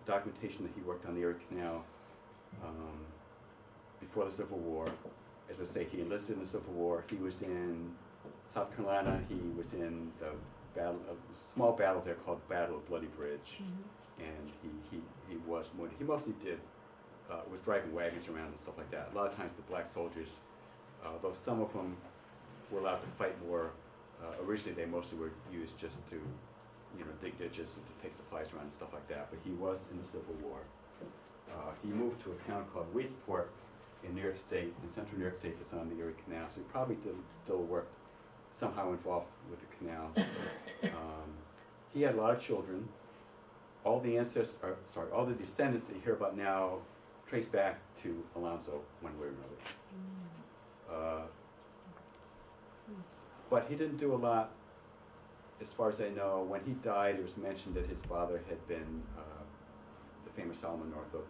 documentation that he worked on the Erie Canal before the Civil War. As I say, he enlisted in the Civil War. He was in South Carolina. He was in the battle, a small battle there called Battle of Bloody Bridge. And he was wounded. He mostly was driving wagons around and stuff like that. A lot of times the black soldiers, though some of them were allowed to fight more, originally they mostly were used just to, dig ditches and to take supplies around and stuff like that. But he was in the Civil War. He moved to a town called Weesport in New York State, in central New York State, that's on the Erie Canal. So he probably still worked somehow involved with the canal. He had a lot of children. All the all the descendants that you hear about now trace back to Alonzo one way or another. But he didn't do a lot, as far as I know. When he died, it was mentioned that his father had been the famous Solomon Northup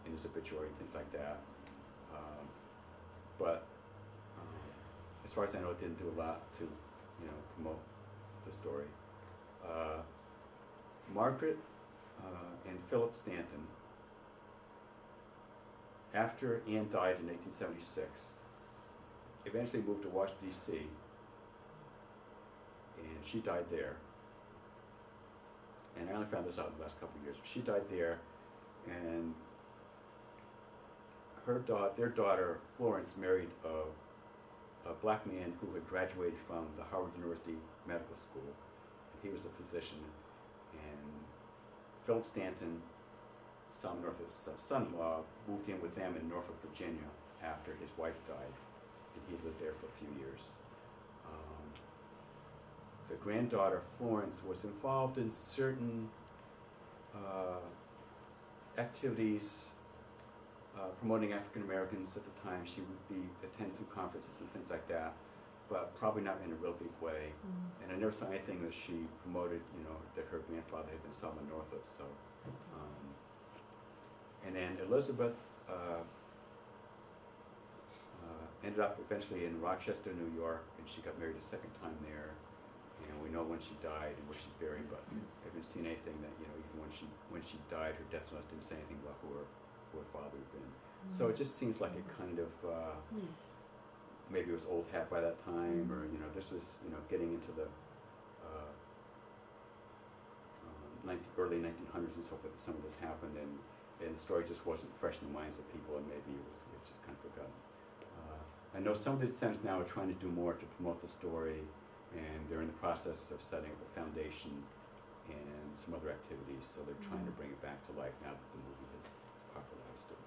in his obituary and things like that. But as far as I know, it didn't do a lot to, promote the story. Margaret and Philip Stanton, after Anne died in 1876, eventually moved to Washington, D.C., and she died there. And I only found this out in the last couple of years. She died there, and their daughter, Florence, married a black man who had graduated from the Howard University Medical School. He was a physician, and Philip Stanton, Solomon Northup's son-in-law, moved in with them in Norfolk, Virginia, after his wife died, and he lived there for a few years. The granddaughter, Florence, was involved in certain activities promoting African Americans at the time. She would attend some conferences and things like that, but probably not in a real big way. And I never saw anything that she promoted, that her grandfather had been Solomon Northup. So, and then Elizabeth ended up eventually in Rochester, New York, and she got married a second time there. And we know when she died and where she's buried, but I haven't seen anything that, even when she died, her death note didn't say anything about who her father had been. So it just seems like it kind of, maybe it was old hat by that time, or, this was, getting into the early 1900s and so forth, that some of this happened, and the story just wasn't fresh in the minds of people, and maybe it was just kind of forgotten. I know some of the descendants now are trying to do more to promote the story, and they're in the process of setting up a foundation and some other activities, so they're trying to bring it back to life now that the movie has popularized it.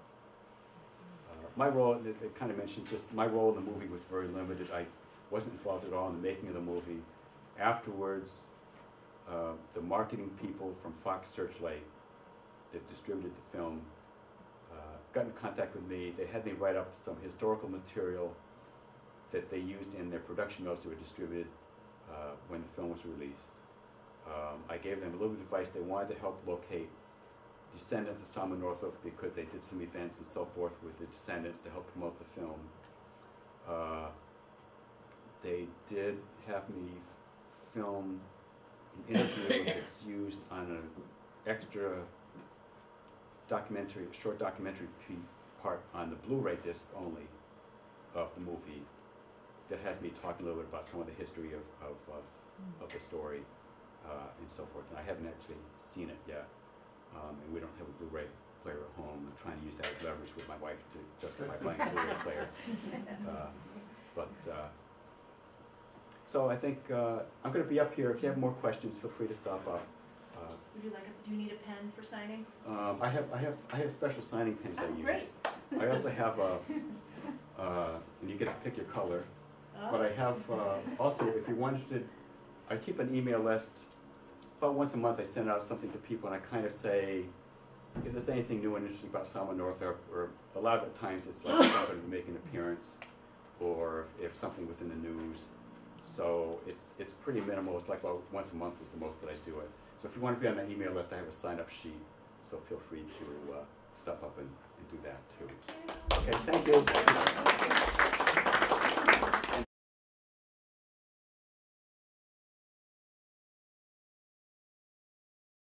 My role, it kind of mentioned, just my role in the movie was very limited. I wasn't involved at all in the making of the movie. Afterwards, the marketing people from Fox Searchlight that distributed the film got in contact with me. They had me write up some historical material that they used in their production notes that were distributed when the film was released. I gave them a little bit of advice. They wanted to help locate descendants of Salma Northup because they did some events and so forth with the descendants to help promote the film. They did have me film an interview that's used on an extra documentary, short documentary part on the Blu-ray disc only of the movie that has me talking a little bit about some of the history of the story and so forth. And I haven't actually seen it yet, and we don't have a Blu-ray player at home. I'm trying to use that as leverage with my wife to justify buying a Blu-ray player. So I think I'm going to be up here. If you have more questions, feel free to stop up. Would you like do you need a pen for signing? I have special signing pens I use. Great. I also have and you get to pick your color. But I have also, if you wanted to, I keep an email list. About once a month, I send out something to people, and I kind of say, if there's anything new and interesting about Salma Northup, or a lot of the times it's like somebody to make an appearance, or if something was in the news. So it's pretty minimal. It's like about once a month is the most that I do it. So if you want to be on that email list, I have a sign-up sheet. So feel free to step up and do that too. Okay, thank you.